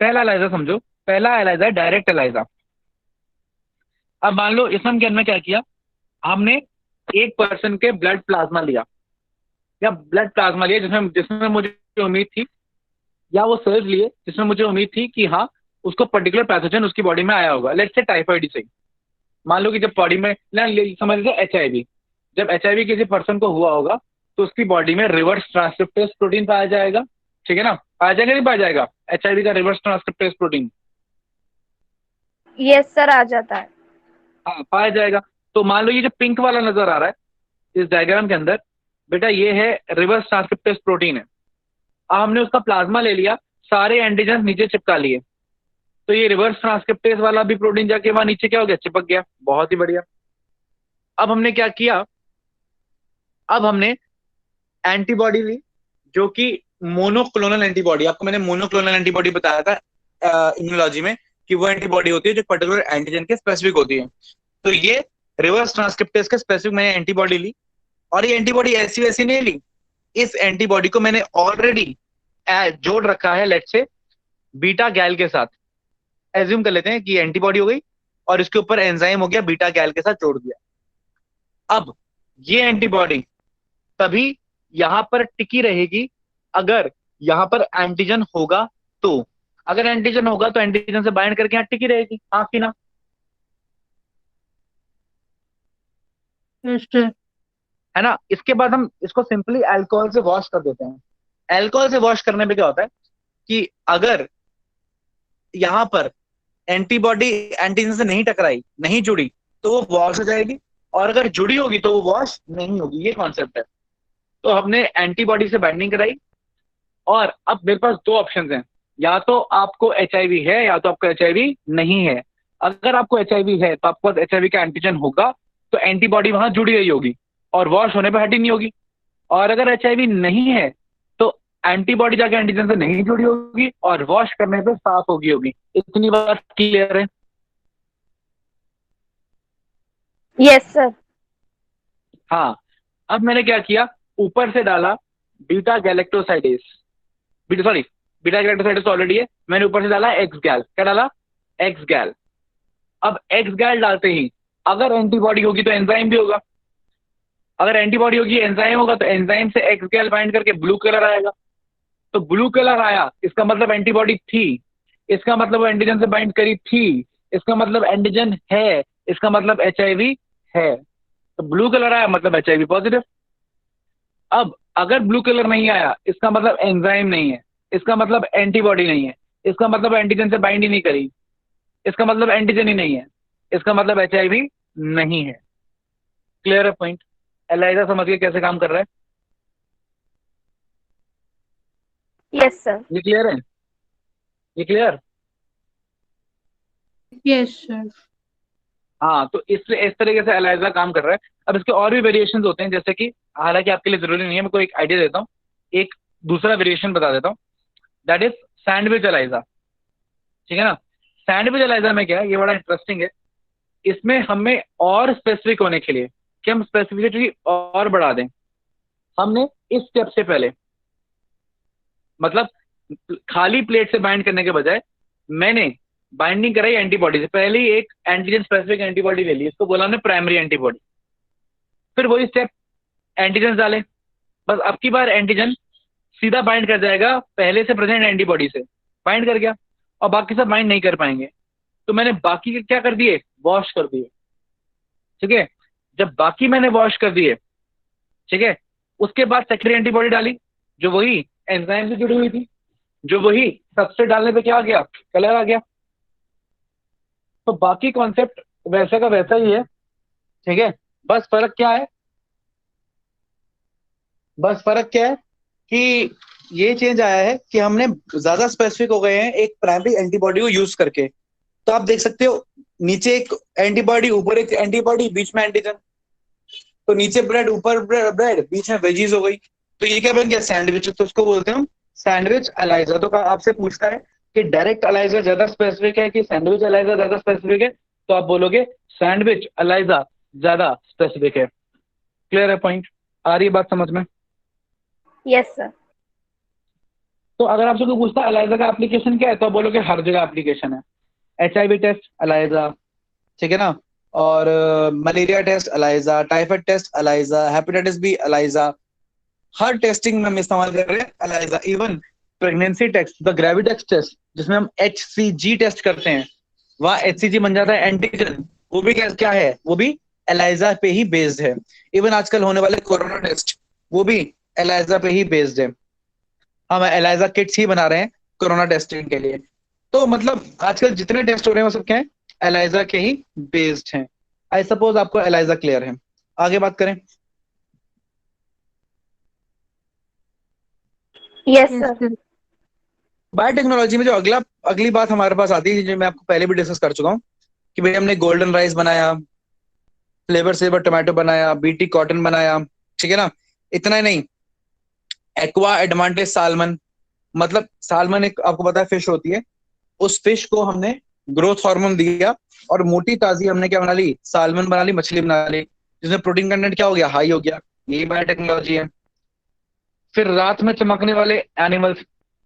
पहला एलाइजा समझो, पहला एलाइजा है डायरेक्ट एलाइजा। अब मान लो इसमें हमने क्या किया, हमने एक पर्सन के ब्लड प्लाज्मा लिया, या ब्लड प्लाज्मा लिया जिसमें जिसमें मुझे उम्मीद थी, या वो सेल्स लिए जिसमें मुझे उम्मीद थी कि हाँ उसको पर्टिकुलर पैथोजन उसकी बॉडी में आया होगा। लेट्स से टाइफाइड ही सही। मान लो कि जब बॉडी में समझ लीजिए HIV, जब HIV किसी पर्सन को हुआ होगा तो उसकी बॉडी में रिवर्स ट्रांसक्रिप्टेज प्रोटीन पाया जाएगा, ठीक है ना? पाया जाएगा नहीं पाया जाएगा HIV का reverse transcriptase protein? Yes sir, आ जाता है। हाँ पाया जाएगा। तो मान लो ये जो पिंक वाला नजर आ रहा है इस डायग्राम के अंदर, बेटा ये है रिवर्स ट्रांसक्रिप्टेज प्रोटीन है। अब हमने उसका प्लाज्मा ले लिया, सारे एंटीजन नीचे चिपका लिए, तो ये रिवर्स ट्रांसक्रिप्टेज वाला भी प्रोटीन जाके वहां नीचे क्या हो गया, चिपक गया। बहुत ही बढ़िया। अब हमने क्या किया, अब हमने एंटीबॉडी ली जो कि मोनोक्लोनल एंटीबॉडी, आपको मैंने मोनोक्लोनल एंटीबॉडी बताया था इम्यूनोलॉजी में कि वो एंटीबॉडी होती है जो पर्टिकुलर एंटीजन के स्पेसिफिक होती है। तो ये रिवर्स ट्रांसक्रिप्टेज के स्पेसिफिक मैंने एंटीबॉडी ली, और ये एंटीबॉडी ऐसी वैसी नहीं ली, इस एंटीबॉडी को मैंने ऑलरेडी जोड़ रखा है लेट्स से बीटा गैल के साथ। एज्यूम कर लेते हैं कि एंटीबॉडी हो गई और इसके ऊपर एंजाइम हो गया, बीटा गैल के साथ जोड़ दिया। अब ये एंटीबॉडी तभी यहां पर टिकी रहेगी अगर यहां पर एंटीजन होगा तो। अगर एंटीजन होगा तो एंटीजन से बाइंड करके यहां टिकी रहेगी, हाँ कि ना? Yes sir. है ना? इसके बाद हम इसको सिंपली अल्कोहल से वॉश कर देते हैं। अल्कोहल से वॉश करने पे क्या होता है कि अगर यहां पर एंटीबॉडी एंटीजन से नहीं टकराई, नहीं जुड़ी, तो वो वॉश हो जाएगी, और अगर जुड़ी होगी तो वो वॉश नहीं होगी। ये कॉन्सेप्ट है। तो हमने एंटीबॉडी से बाइंडिंग कराई, और अब मेरे पास दो ऑप्शन हैं, या तो आपको HIV है या तो आपको HIV नहीं है। अगर आपको HIV है तो आपको HIV का एंटीजन होगा, तो एंटीबॉडी वहां जुड़ी रही होगी और वॉश होने पर हटी नहीं होगी। और अगर HIV नहीं है तो एंटीबॉडी जाके एंटीजन से नहीं जुड़ी होगी और वॉश करने पे साफ होगी। इतनी बात क्लियर है? Yes sir. हाँ। अब मैंने क्या किया, ऊपर से डाला beta galactosidase, beta galactosidase already है, मैंने ऊपर से डाला एक्स गैल। क्या डाला? एक्स गैल। अब एक्स गैल डालते ही अगर एंटीबॉडी होगी तो एंजाइम भी होगा, अगर एंटीबॉडी होगी एंजाइम होगा, तो एंजाइम से एक्स गैल बाइंड करके ब्लू कलर आएगा। तो ब्लू कलर आया, इसका मतलब एंटीबॉडी थी, इसका मतलब वो एंटीजन से बाइंड करी थी, इसका मतलब एंटीजन है, इसका मतलब HIV है। तो ब्लू कलर आया मतलब HIV पॉजिटिव। अब अगर ब्लू कलर नहीं आया, इसका मतलब एंजाइम नहीं है, इसका मतलब एंटीबॉडी नहीं है, इसका मतलब एंटीजन से बाइंड ही नहीं करी, इसका मतलब एंटीजन ही नहीं है, इसका मतलब HIV नहीं है। क्लियर है पॉइंट? एलाइजा समझ गए कैसे काम कर रहा है? Yes sir. ये क्लियर है? ये क्लियर? Yes sir. हाँ, तो इस तरीके से एलाइजा काम कर रहा है। अब इसके और भी वेरिएशंस होते हैं, जैसे कि हालांकि आपके लिए जरूरी नहीं है, मैं कोई एक आइडिया देता हूँ, एक दूसरा वेरिएशन बता देता हूँ, दैट इज सैंडविच एलाइजा। ठीक है ना। सैंडविच एलाइजा में क्या है, ये बड़ा इंटरेस्टिंग है। इसमें हमें और स्पेसिफिक होने के लिए कि हम स्पेसिफिसिटी और बढ़ा दें, हमने इस स्टेप से पहले, मतलब खाली प्लेट से बाइंड करने के बजाय मैंने बाइंडिंग कराई एंटीबॉडी से। पहले ही एक एंटीजन स्पेसिफिक एंटीबॉडी ले ली, इसको बोला हमने प्राइमरी एंटीबॉडी। फिर वही स्टेप, एंटीजन डाले, बस अब की बार एंटीजन सीधा बाइंड कर जाएगा पहले से प्रेजेंट एंटीबॉडी से, बाइंड कर गया, और बाकी सब बाइंड नहीं कर पाएंगे। तो मैंने बाकी के क्या कर दिए, वॉश कर दिए। ठीक है। जब बाकी मैंने वॉश कर दिए, ठीक है, उसके बाद सेकेंडरी एंटीबॉडी डाली, जो वही एंजाइम से जुड़ी हुई थी, जो वही सबस्ट्रेट डालने पे क्या आ गया, कलर आ गया। तो बाकी कॉन्सेप्ट वैसा का वैसा ही है। ठीक है। बस फर्क क्या है, बस फर्क क्या है कि ये चेंज आया है कि हमने ज्यादा स्पेसिफिक हो गए हैं एक प्राइमरी एंटीबॉडी को यूज करके। तो आप देख सकते हो नीचे एक एंटीबॉडी, ऊपर एक एंटीबॉडी, बीच में एंटीजन। तो नीचे ब्रेड, ऊपर ब्रेड, बीच में वेजीज हो गई। तो ये क्या बन गया, सैंडविच। तो उसको बोलते हैं हम सैंडविच एलाइजा। तो आपसे पूछता है कि डायरेक्ट एलाइजा ज्यादा स्पेसिफिक है कि सैंडविच एलाइजा ज्यादा स्पेसिफिक है, तो आप बोलोगे सैंडविच एलाइजा ज्यादा स्पेसिफिक है। क्लियर है पॉइंट, आ रही है बात समझ में? Yes sir. तो अगर आपसे कोई पूछता है एलाइजा का एप्लीकेशन क्या है, तो आप बोलोगे हर जगह एप्लीकेशन है। HIV टेस्ट एलाइजा, ठीक है ना, और malaria test ELISA, typhoid test ELISA, hepatitis B ELISA, हर टेस्टिंग में हम इस्तेमाल कर रहे हैं ELISA. Even pregnancy test, the Gravitex test, जिसमें हम HCG टेस्ट करते हैं, वहां HCG बन जाता है एंटीजन, वो भी क्या है, वो भी एलाइजा पे ही बेस्ड है। इवन आजकल होने वाले कोरोना टेस्ट, वो भी एलाइजा पे ही बेस्ड है। हम एलाइजा किट्स ही बना रहे हैं कोरोना टेस्टिंग के लिए। तो मतलब आजकल जितने टेस्ट हो रहे हैं वो सब क्या है, एलाइजा के ही बेस्ड हैं। आई सपोज आपको एलाइजा क्लियर है। आगे बात करें। Yes Yes, sir. yes. Biotechnology में जो अगली बात हमारे पास आती है, जो मैं आपको पहले भी डिस्कस कर चुका हूँ, कि भाई हमने गोल्डन राइस बनाया, फ्लेवर सेवर टोमेटो बनाया, BT कॉटन बनाया, ठीक है ना। इतना ही नहीं, एक्वा एडवांटेज सालमन, मतलब सालमन एक आपको पता है फिश होती है, उस फिश को हमने ग्रोथ हार्मोन दिया और मोटी ताजी हमने क्या बना ली, सालमन बना ली, मछली बना ली, जिसमें प्रोटीन कंटेंट क्या हो गया, हाई हो गया। यही बायोटेक्नोलॉजी है। फिर रात में चमकने वाले एनिमल्स,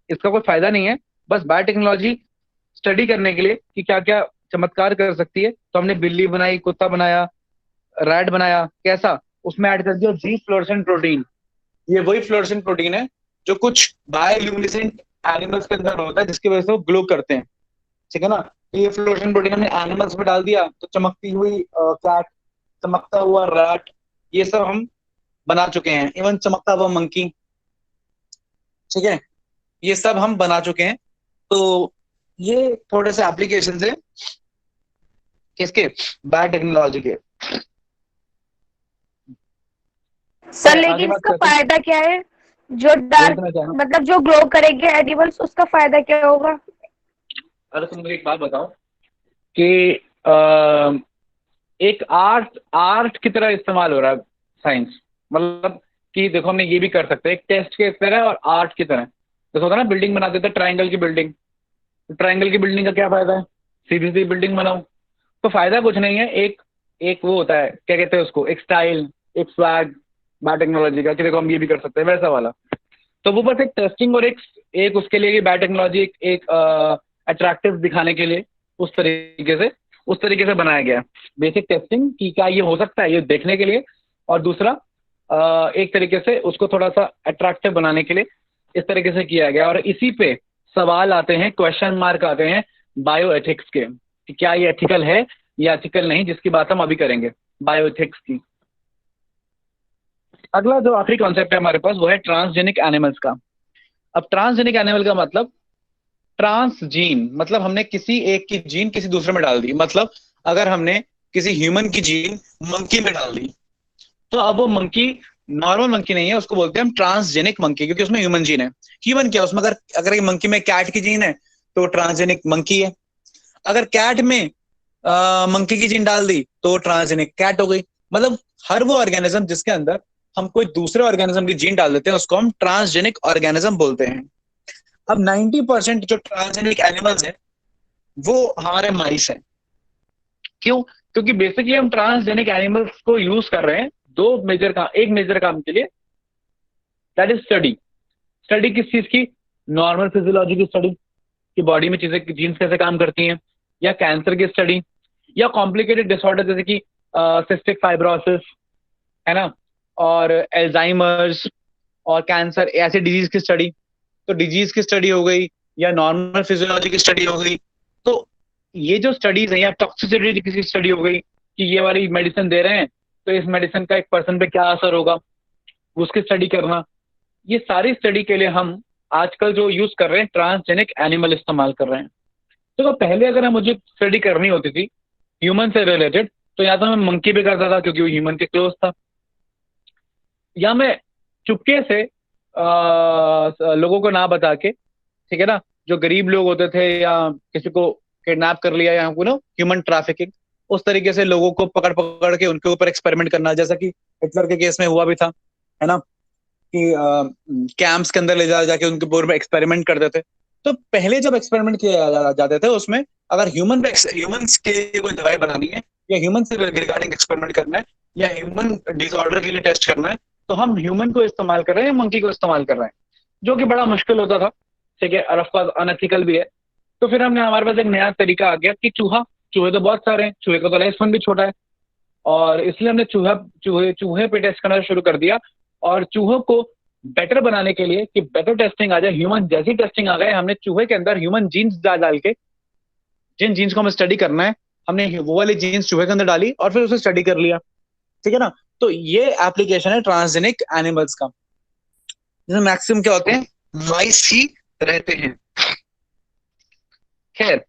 इसका कोई फायदा नहीं है, बस बायोटेक्नोलॉजी स्टडी करने के लिए कि क्या क्या चमत्कार कर सकती है। तो हमने बिल्ली बनाई, कुत्ता बनाया, रैट बनाया, कैसा, उसमें ऐड कर दिया जी फ्लोरेसेंट प्रोटीन। ये वही फ्लोरेसेंट प्रोटीन है जो कुछ बायोल्यूमिनेसेंट एनिमल्स के अंदर होता है, जिसकी वजह से वो ग्लो करते हैं। ठीक है ना। तो ये फ्लोरेसेंट प्रोटीन हमने एनिमल्स में डाल दिया, तो चमकती हुई कैट, चमकता हुआ रैट, ये सब हम बना चुके हैं। इवन चमकता हुआ मंकी, ठीक है, ये सब हम बना चुके हैं। तो ये थोड़े से एप्लीकेशन है किसके, बायोटेक्नोलॉजी के। सर आगे लेकिन बात इसका करते हैं। फायदा क्या है, जो डार्क, देखना चाहें। मतलब जो ग्लो करेंगे एडिबल्स, उसका फायदा क्या होगा? अरे तुम मुझे एक बात बताओ कि एक आर्ट की तरह इस्तेमाल हो रहा है साइंस, मतलब कि देखो हमने ये भी कर सकते हैं एक टेस्ट के तरह और आर्ट की तरह। जैसे होता है ना, बिल्डिंग बनाते थे ट्रायंगल की बिल्डिंग, तो ट्रायंगल की बिल्डिंग का क्या फायदा है, सीधी सीधी बिल्डिंग बनाओ। तो फायदा कुछ नहीं है, एक वो होता है, क्या कहते हैं उसको, एक स्टाइल, एक स्वैग बायोटेक्नोलॉजी का, कि देखो हम ये भी कर सकते हैं, वैसा वाला। तो वो बस एक टेस्टिंग और एक उसके लिए बायोटेक्नोलॉजी एक अट्रैक्टिव दिखाने के लिए उस तरीके से बनाया गया है। बेसिक टेस्टिंग कि क्या ये हो सकता है, ये देखने के लिए, और दूसरा एक तरीके से उसको थोड़ा सा अट्रैक्टिव बनाने के लिए इस तरीके से किया गया। और इसी पे सवाल आते हैं, क्वेश्चन मार्क आते हैं बायो एथिक्स के, कि क्या ये एथिकल है या एथिकल नहीं, जिसकी बात हम अभी करेंगे, बायो एथिक्स की। अगला जो आखिरी कॉन्सेप्ट है हमारे पास, वो है ट्रांसजेनिक एनिमल्स का। अब ट्रांसजेनिक एनिमल का मतलब, ट्रांस जीन मतलब हमने किसी एक की जीन किसी दूसरे में डाल दी। मतलब अगर हमने किसी ह्यूमन की जीन मंकी में डाल दी, तो अब वो मंकी नॉर्मल मंकी नहीं है, उसको बोलते हैं हम ट्रांसजेनिक मंकी, क्योंकि उसमें ह्यूमन जीन है। ह्यूमन क्या, उसमें अगर मंकी में कैट की जीन है तो वो ट्रांसजेनिक मंकी है। अगर कैट में मंकी की जीन डाल दी तो ट्रांसजेनिक कैट हो गई। मतलब हर वो ऑर्गेनिज्म जिसके अंदर हम कोई दूसरे ऑर्गेनिज्म की जीन डाल देते हैं उसको हम ट्रांसजेनिक ऑर्गेनिज्म बोलते हैं। अब 90% जो ट्रांसजेनिक एनिमल्स हैं वो हमारे माइस हैं। क्यों? क्योंकि बेसिकली हम ट्रांसजेनिक एनिमल्स को यूज कर रहे हैं एक मेजर काम के लिए, दैट इज स्टडी। स्टडी किस चीज की? नॉर्मल फिजियोलॉजी की स्टडी, कि बॉडी में चीजें जीन्स कैसे काम करती हैं, या कैंसर की स्टडी, या कॉम्प्लिकेटेड डिसऑर्डर जैसे कि सिस्टिक फाइब्रोसिस, है ना, और एल्जाइमर्स और कैंसर, ऐसे डिजीज की स्टडी। तो डिजीज की स्टडी हो गई या नॉर्मल फिजियोलॉजी की स्टडी हो गई। तो ये जो स्टडीज है, या टॉक्सिसिटी की स्टडी हो गई कि ये वाली मेडिसिन दे रहे हैं तो इस मेडिसिन का एक पर्सन पे क्या असर होगा, उसकी स्टडी करना। ये सारी स्टडी के लिए हम आजकल जो यूज कर रहे हैं ट्रांसजेनिक एनिमल इस्तेमाल कर रहे हैं। तो पहले अगर मुझे स्टडी करनी होती थी ह्यूमन से रिलेटेड, तो या तो मैं मंकी पे करता था क्योंकि वो ह्यूमन के क्लोज था, या मैं चुपके से लोगों को ना बता के, ठीक है ना, जो गरीब लोग होते थे या किसी को किडनैप कर लिया या ह्यूमन ट्रैफिकिंग, उस तरीके से लोगों को पकड़ पकड़ के उनके ऊपर एक्सपेरिमेंट करना, जैसा कि हिटलर के केस में हुआ भी था, है ना, कि कैंप्स के अंदर ले जाके उनके ऊपर में एक्सपेरिमेंट करते थे। तो पहले जब एक्सपेरिमेंट किए जाते थे उसमें अगर ह्यूमंस के लिए कोई दवाई बनानी है या ह्यूमन से रिगार्डिंग एक्सपेरिमेंट करना है या ह्यूमन डिसऑर्डर के लिए टेस्ट करना है, तो हम ह्यूमन को इस्तेमाल कर रहे हैं, मंकी को इस्तेमाल कर रहे हैं, जो कि बड़ा मुश्किल होता था, ठीक है, और ऑफकोर्स अनएथिकल भी है। तो फिर हमारे पास एक नया तरीका आ गया कि चूहे तो बहुत सारे हैं, चूहे का तो लाइफ स्पैन भी छोटा है, और इसलिए हमने चूहे पे टेस्ट करना शुरू कर दिया। और चूहों को बेटर बनाने के लिए कि बेटर टेस्टिंग आ जाए, ह्यूमन जैसी टेस्टिंग आ गए, हमने चूहे के अंदर ह्यूमन जीन्स डाल के, जिन जीन्स को हमें स्टडी करना है, हमने वो वाली जीन्स चूहे के अंदर डाली और फिर उसे स्टडी कर लिया, ठीक है ना। तो ये एप्लीकेशन है ट्रांसजेनिक एनिमल्स का, जिसमें मैक्सिमम क्या होते हैं, माइस ही रहते हैं। खैर,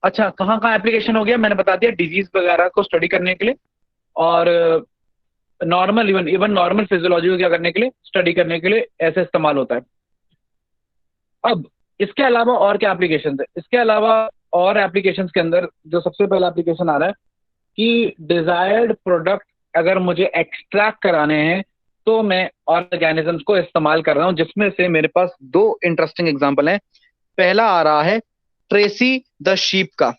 अच्छा, कहाँ कहाँ एप्लीकेशन हो गया मैंने बता दिया, डिजीज वगैरह को स्टडी करने के लिए, और नॉर्मल इवन नॉर्मल फिजियोलॉजी को क्या करने के लिए, स्टडी करने के लिए ऐसे इस्तेमाल होता है। अब इसके अलावा और क्या एप्लीकेशन है? इसके अलावा और एप्लीकेशंस के अंदर जो सबसे पहला एप्लीकेशन आ रहा है कि डिजायर्ड प्रोडक्ट अगर मुझे एक्सट्रैक्ट कराने हैं तो मैं ऑर्गेनिजम्स को इस्तेमाल कर रहा हूं, जिसमें से मेरे पास दो इंटरेस्टिंग एग्जांपल हैं। पहला आ रहा है ट्रेसी द शीप का।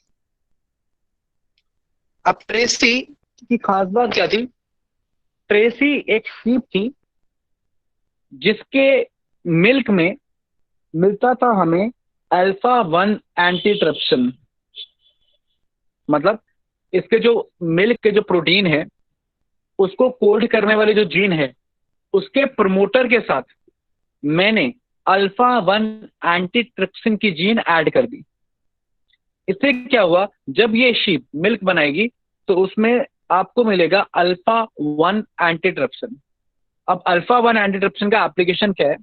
अब ट्रेसी की खास बात क्या थी? ट्रेसी एक शीप थी जिसके मिल्क में मिलता था हमें अल्फा-1 एंटीट्रिप्सिन। मतलब इसके जो मिल्क के जो प्रोटीन है उसको कोड करने वाले जो जीन है उसके प्रमोटर के साथ मैंने अल्फा-1 एंटीट्रिप्सिन की जीन ऐड कर दी। इससे क्या हुआ, जब ये शीप मिल्क बनाएगी तो उसमें आपको मिलेगा अल्फा-1 एंटीट्रिप्सिन। अब अल्फा-1 एंटीट्रिप्सिन का एप्लीकेशन क्या है?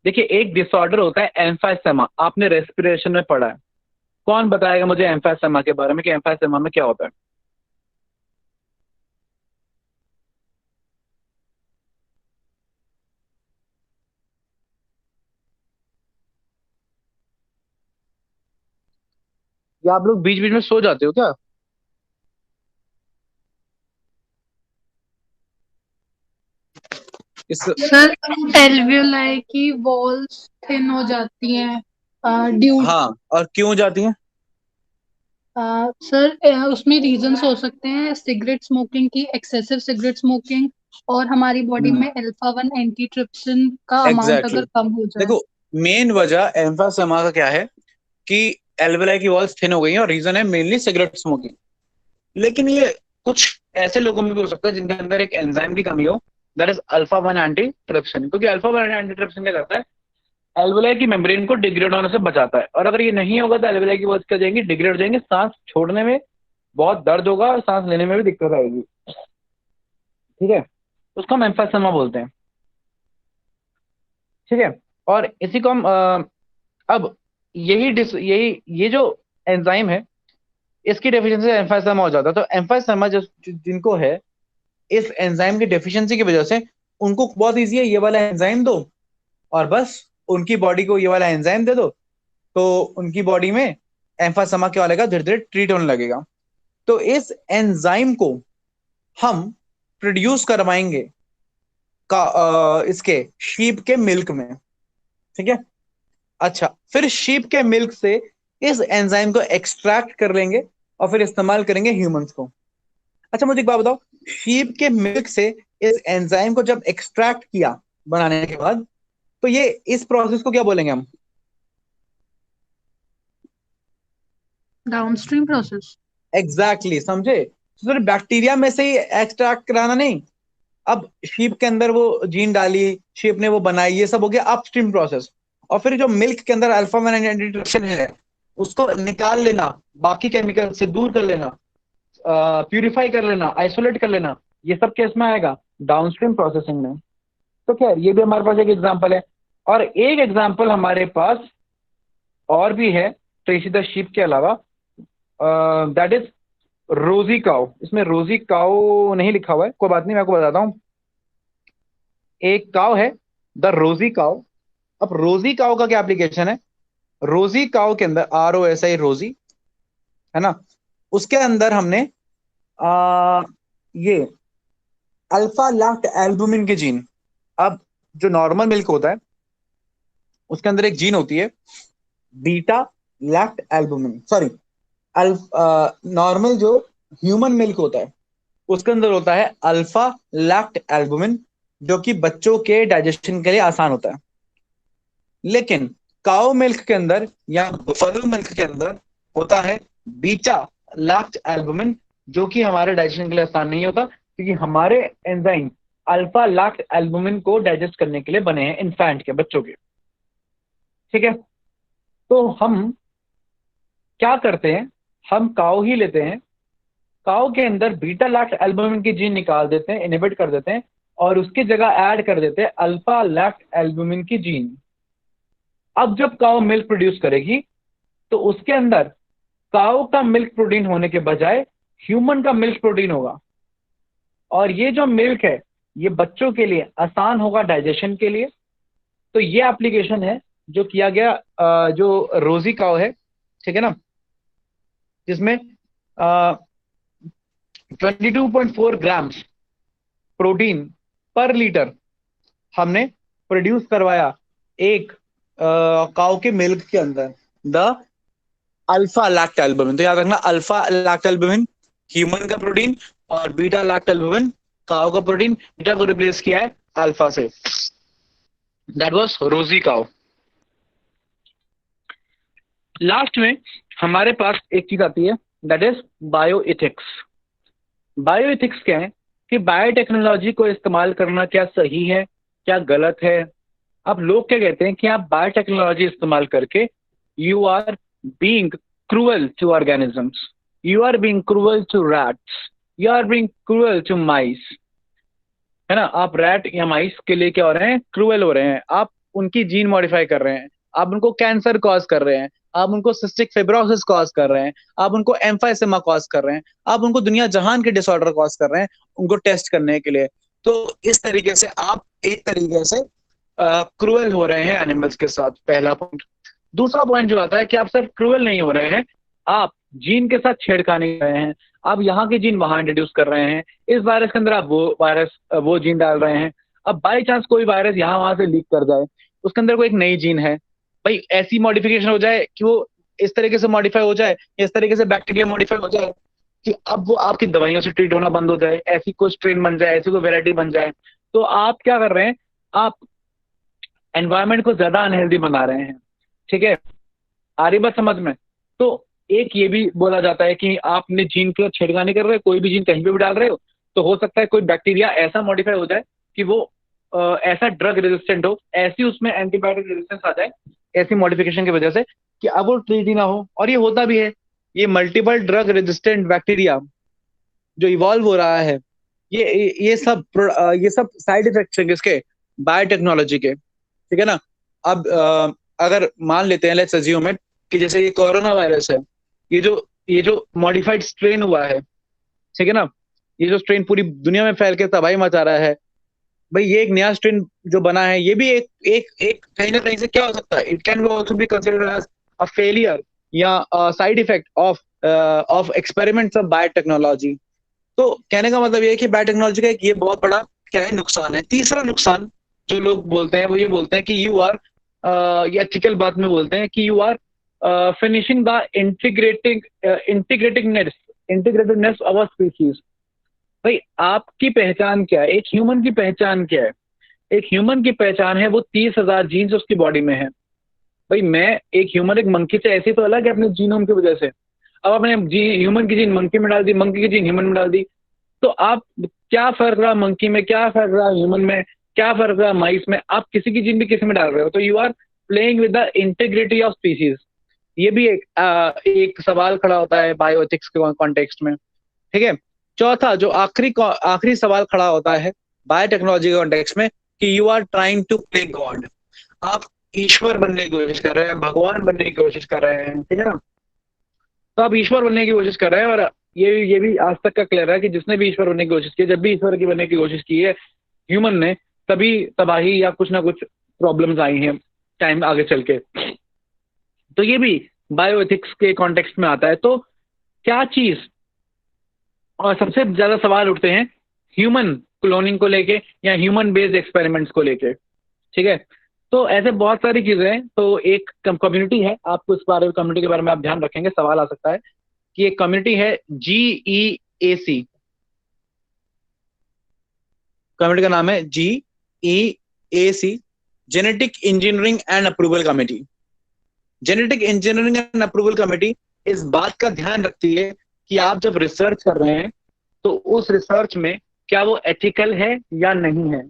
देखिए, एक डिसऑर्डर होता है एम्फाइसेमा, आपने रेस्पिरेशन में पढ़ा है। कौन बताएगा मुझे एम्फाइसेमा के बारे में कि एम्फाइसेमा में क्या होता है? या आप लोग बीच बीच में सो जाते हो क्या? सर, एल्वियोलाई की वॉल्स थिन हो जाती हैं ड्यू। हाँ, और क्यों जाती हैं? सर, उसमें रीजंस हो सकते हैं सिगरेट स्मोकिंग की, एक्सेसिव सिगरेट स्मोकिंग, और हमारी बॉडी में अल्फा-1 एंटीट्रिप्सिन का अमाउंट एग्जैक्टली अगर कम हो जाए। देखो, मेन वजह एम्फाइसेमा का क्या है कि एल्वेलाई की वॉल्स थिन हो गई हैं, और रीजन है मेनली सिगरेट स्मोकिंग। लेकिन ये कुछ ऐसे लोगों में भी हो सकता है जिनके अंदर एक एंजाइम की कमी हो, दैट इज अल्फा-1 एंटीट्रिप्सिन। क्योंकि अल्फा-1 एंटीट्रिप्सिन क्या करता है, एल्वेलाई की मेम्ब्रेन को डिग्रेड होने से बचाता है, और अगर ये नहीं होगा तो एल्वेलाई की वॉल्स क्या जाएंगी, डिग्रेड हो जाएंगे, सांस छोड़ने में बहुत दर्द होगा और सांस लेने में भी दिक्कत आएगी, ठीक है। उसको हम एम्फाइसेमा बोलते हैं, ठीक है। और इसी को हम अब ये जो एंजाइम है इसकी डेफिशिएंसी से एम्फाइसेमा हो जाता है। तो एम्फाइसेमा जिनको है, इस एंजाइम की डेफिशिएंसी की वजह से उनको बहुत इजी है, ये वाला एंजाइम दो और बस उनकी बॉडी को ये वाला एंजाइम दे दो, तो उनकी बॉडी में एम्फाइसेमा क्या लगेगा, धीरे धीरे ट्रीट होने लगेगा। तो इस एंजाइम को हम प्रोड्यूस करवाएंगे इसके शीप के मिल्क में, ठीक है। अच्छा, फिर शीप के मिल्क से इस एंजाइम को एक्सट्रैक्ट कर लेंगे और फिर इस्तेमाल करेंगे ह्यूमंस को। अच्छा मुझे एक बात बताओ, शीप के मिल्क से इस एंजाइम को जब एक्सट्रैक्ट किया बनाने के बाद, तो ये इस प्रोसेस को क्या बोलेंगे हम? Downstream process. एग्जैक्टली समझे? तो सिर्फ बैक्टीरिया में से ही एक्सट्रैक्ट कराना नहीं, अब शीप के अंदर वो जीन डाली, शीप ने वो बनाई, ये सब हो गया अपस्ट्रीम प्रोसेस। और फिर जो मिल्क के अंदर अल्फा वन एंटीट्रिप्सिन है उसको निकाल लेना, बाकी केमिकल से दूर कर लेना, प्यूरिफाई कर लेना, आइसोलेट कर लेना, ये सब केस में आएगा डाउनस्ट्रीम प्रोसेसिंग में। तो खैर ये भी हमारे पास एक एग्जांपल है। और एक एग्जांपल हमारे पास और भी है ट्रेसी द शीप के अलावा, दैट इज रोजी काउ। इसमें रोजी काउ नहीं लिखा हुआ है, कोई बात नहीं, मैं आपको बताता हूं। एक काउ है द रोजी काउ। अब रोजी काउ का क्या एप्लीकेशन है? रोजी काउ के अंदर ROSI रोजी है ना, उसके अंदर हमने ये अल्फा लैक्ट एल्बुमिन के जीन, अब जो नॉर्मल मिल्क होता है उसके अंदर एक जीन होती है बीटा लैक्ट एल्बुमिन, सॉरी नॉर्मल जो ह्यूमन मिल्क होता है उसके अंदर होता है अल्फा लैक्ट एल्बुमिन, जो कि बच्चों के डाइजेशन के लिए आसान होता है। लेकिन काउ मिल्क के अंदर या बफेलो मिल्क के अंदर होता है बीटा लैक्ट एल्बुमिन, जो कि हमारे डाइजेशन के लिए आसान नहीं होता, क्योंकि हमारे एंजाइम अल्फा लैक्ट एल्बुमिन को डाइजेस्ट करने के लिए बने हैं इन्फेंट के, बच्चों के, ठीक है। तो हम क्या करते हैं, हम काउ ही लेते हैं, काउ के अंदर बीटा लैक्ट एल्बुमिन की जीन निकाल देते हैं, इनहिबिट कर देते हैं, और उसकी जगह ऐड कर देते हैं अल्फा लैक्ट एल्बुमिन की जीन। अब जब काउ मिल्क प्रोड्यूस करेगी तो उसके अंदर काउ का मिल्क प्रोटीन होने के बजाय ह्यूमन का मिल्क प्रोटीन होगा, और ये जो मिल्क है ये बच्चों के लिए आसान होगा डाइजेशन के लिए। तो ये एप्लीकेशन है जो किया गया जो रोजी काउ है, ठीक है ना, जिसमें 22.4 ग्राम्स प्रोटीन पर लीटर हमने प्रोड्यूस करवाया एक काउ के मिल्क के अंदर, द अल्फा लैक्ट एल्बुमिन। तो याद रखना, अल्फा लैक्ट एल्बुमिन ह्यूमन का प्रोटीन और बीटा लैक्ट एल्बुमिन काउ का प्रोटीन, बीटा को रिप्लेस किया है अल्फा से। दैट वाज रोजी काउ। लास्ट में हमारे पास एक चीज आती है, दैट इज बायोएथिक्स। बायोएथिक्स क्या है कि बायोटेक्नोलॉजी को इस्तेमाल करना क्या सही है, क्या गलत है। अब लोग क्या कहते हैं कि आप बायोटेक्नोलॉजी इस्तेमाल करके you are being cruel to organisms, you are being cruel to rats, you are being cruel to mice, है ना। आप रैट या माइस के लिए क्या हो रहे हैं, क्रूअल हो रहे हैं, आप उनकी जीन मॉडिफाई कर रहे हैं, आप उनको कैंसर कॉज कर रहे हैं, आप उनको सिस्टिक फिब्रोसिस कॉज कर रहे हैं, आप उनको एम्फाइसेमा कॉज कर रहे हैं, आप उनको दुनिया जहान के डिसऑर्डर कॉज कर रहे हैं उनको टेस्ट करने के लिए। तो इस तरीके से आप एक तरीके से क्रूअल हो रहे हैं एनिमल्स के साथ, पहला पॉइंट। दूसरा पॉइंट जो आता है कि आप सिर्फ क्रूअल नहीं हो रहे हैं, आप जीन के साथ छेड़खानी कर रहे हैं, आप यहाँ की जीन वहां इंट्रोड्यूस कर रहे हैं, इस वायरस के अंदर आप वो जीन डाल रहे हैं। अब बाई चांस कोई वायरस यहाँ वहां से लीक कर जाए, उसके अंदर कोई एक नई जीन है, भाई ऐसी मॉडिफिकेशन हो जाए कि वो इस तरीके से मॉडिफाई हो जाए, इस तरीके से बैक्टीरिया मॉडिफाई हो जाए कि अब वो आपकी दवाइयों से ट्रीट होना बंद हो जाए, ऐसी कोई स्ट्रेन बन जाए, ऐसी कोई वेराइटी बन जाए, तो आप क्या कर रहे हैं, आप एनवायरमेंट को ज्यादा अनहेल्दी बना रहे हैं, ठीक है। आ रही बात समझ में? तो एक ये भी बोला जाता है कि आपने जीन के साथ छेड़खानी कर रहे हो, कोई भी जीन कहीं पे भी डाल रहे हो, तो हो सकता है कोई बैक्टीरिया ऐसा मॉडिफाई हो जाए कि वो ऐसा ड्रग रेजिस्टेंट हो, ऐसी उसमें एंटीबायोटिक रेजिस्टेंस आ जाए ऐसी मॉडिफिकेशन की वजह से कि अब वो ट्रीट ही ना हो। और ये होता भी है, ये मल्टीपल ड्रग रेजिस्टेंट बैक्टीरिया जो इवॉल्व हो रहा है, ये सब साइड इफेक्ट्स हैं किसके, बायोटेक्नोलॉजी के, ठीक है ना। अब अगर मान लेते हैं, लेट्स अज्यूम इट कि जैसे ये कोरोना वायरस है, ये जो मॉडिफाइड स्ट्रेन हुआ है, ठीक है ना, ये जो स्ट्रेन पूरी दुनिया में फैल के तबाही मचा रहा है, भाई ये एक नया स्ट्रेन जो बना है, ये भी एक कहीं ना कहीं से क्या हो सकता है, it can also be considered as a failure या side effect of experiments of biotechnology. तो कहने का मतलब ये है कि बायोटेक्नोलॉजी का एक ये बहुत बड़ा क्या है नुकसान है। तीसरा नुकसान जो लोग बोलते हैं वो ये बोलते हैं कि यू आर, ये एथिकल बात में बोलते हैं कि you are finishing the integratedness of a species. भाई आपकी पहचान क्या है, एक ह्यूमन की पहचान क्या है? एक ह्यूमन की पहचान है वो 30,000 जीन्स उसकी बॉडी में है। भाई मैं एक ह्यूमन एक मंकी से ऐसे तो अलग है अपने जीनोम की वजह से। अब आपने ह्यूमन की जीन मंकी में डाल दी, मंकी की जीन ह्यूमन में डाल दी, तो आप क्या फर्क रहा मंकी में, क्या फर्क रहा ह्यूमन में, क्या फर्क रहा माइस में? आप किसी की जीन भी किसी में डाल रहे हो, तो you are playing with the integrity of species. ये भी एक सवाल खड़ा होता है बायोएथिक्स के कॉन्टेक्स्ट में। ठीक है। चौथा जो आखिरी सवाल खड़ा होता है बायोटेक्नोलॉजी के कॉन्टेक्स्ट में कि you are trying to play God. आप ईश्वर बनने की कोशिश कर रहे हैं, भगवान बनने की कोशिश कर रहे हैं, ठीक है ना? तो आप ईश्वर बनने की कोशिश कर रहे हैं, और ये भी आज तक का क्लियर है कि जिसने भी ईश्वर बनने की कोशिश की है, जब भी ईश्वर की बनने की कोशिश की है ह्यूमन ने, तभी तबाही या कुछ ना कुछ प्रॉब्लम्स आई हैं टाइम आगे चल के। तो ये भी बायोएथिक्स के कॉन्टेक्स्ट में आता है। तो क्या चीज, और सबसे ज्यादा सवाल उठते हैं ह्यूमन क्लोनिंग को लेके या ह्यूमन बेस्ड एक्सपेरिमेंट्स को लेके, ठीक है? तो ऐसे बहुत सारी चीजें हैं। तो एक कम्युनिटी है, आपको इस बारे में कम्युनिटी के बारे में आप ध्यान रखेंगे, सवाल आ सकता है कि एक कम्युनिटी है GEAC। कम्युनिटी का नाम है GEAC, genetic engineering and approval committee. Genetic engineering and approval committee इस बात का ध्यान रखती है कि आप जब रिसर्च कर रहे हैं तो उस रिसर्च में क्या वो एथिकल है या नहीं है,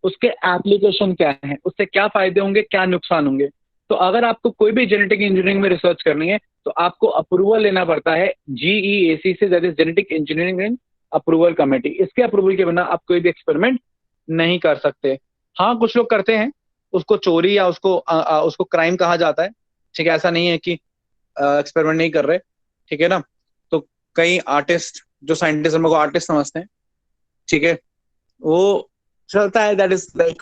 उसके एप्लीकेशन क्या है, उससे क्या फायदे होंगे, क्या नुकसान होंगे। तो अगर आपको कोई भी जेनेटिक इंजीनियरिंग में रिसर्च करनी है तो आपको अप्रूवल लेना पड़ता है GEAC से, that is genetic engineering and approval committee. इसके अप्रूवल के बिना आप कोई भी एक्सपेरिमेंट नहीं कर सकते। हाँ कुछ लोग करते हैं, उसको चोरी या उसको क्राइम कहा जाता है, ठीक है? ऐसा नहीं है कि एक्सपेरिमेंट नहीं कर रहे, ठीक है ना? तो कई आर्टिस्ट, जो साइंटिस्ट को आर्टिस्ट समझते हैं, ठीक है, वो चलता है, that is like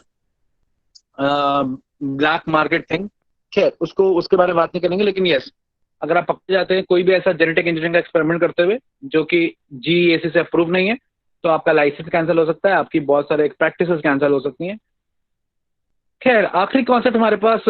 black market thing. खैर उसको उसके बारे में बात नहीं करेंगे, लेकिन यस, अगर आप पकड़े जाते हैं कोई भी ऐसा जेनेटिक इंजीनियरिंग का एक्सपेरिमेंट करते हुए जो कि GEAC से अप्रूव नहीं है, तो आपका लाइसेंस कैंसिल हो सकता है, आपकी बहुत सारे प्रैक्टिसेस कैंसिल हो सकती हैं। खैर आखिरी कॉन्सेप्ट हमारे पास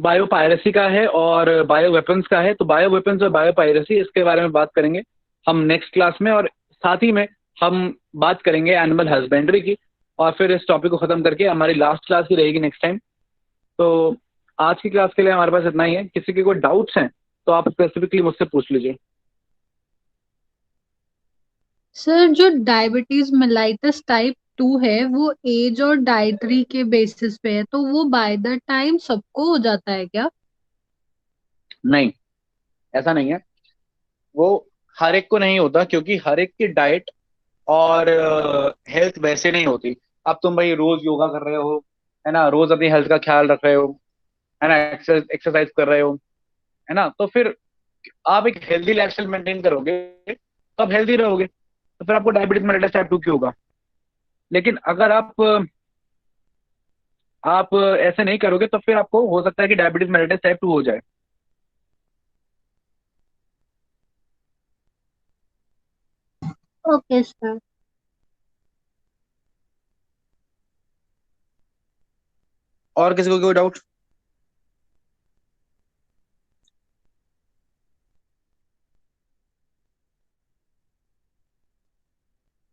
बायो पायरेसी का है और बायो वेपन्स का है। तो बायो वेपन्स और बायो पायरेसी, इसके बारे में बात करेंगे हम नेक्स्ट क्लास में, और साथ ही में हम बात करेंगे एनिमल हस्बेंड्री की, और फिर इस टॉपिक को खत्म करके हमारी लास्ट क्लास ही रहेगी नेक्स्ट टाइम। तो आज की क्लास के लिए हमारे पास इतना ही है। किसी के कोई डाउट्स हैं तो आप स्पेसिफिकली मुझसे पूछ लीजिए। सर जो डायबिटीज मेलाइटस टाइप 2 है वो एज और डाइटरी के बेसिस पे है, तो वो बाय द टाइम सबको हो जाता है क्या? नहीं, ऐसा नहीं है। वो हर एक को नहीं होता, क्योंकि हर एक की डाइट और हेल्थ वैसे नहीं होती। अब तुम भाई रोज योगा कर रहे हो, है ना, रोज अपनी हेल्थ का ख्याल रख रहे हो, है ना, एक्सरसाइज कर रहे हो, है ना, तो फिर आप एक हेल्दी लाइफस्टाइल मेंटेन करोगे तो आप हेल्दी रहोगे, तो फिर आपको डायबिटीज मेलिटस टाइप 2 क्यों होगा? लेकिन अगर आप ऐसे नहीं करोगे तो फिर आपको हो सकता है कि डायबिटीज मेलिटस टाइप 2 हो जाए। Okay sir. और किसी को कोई डाउट?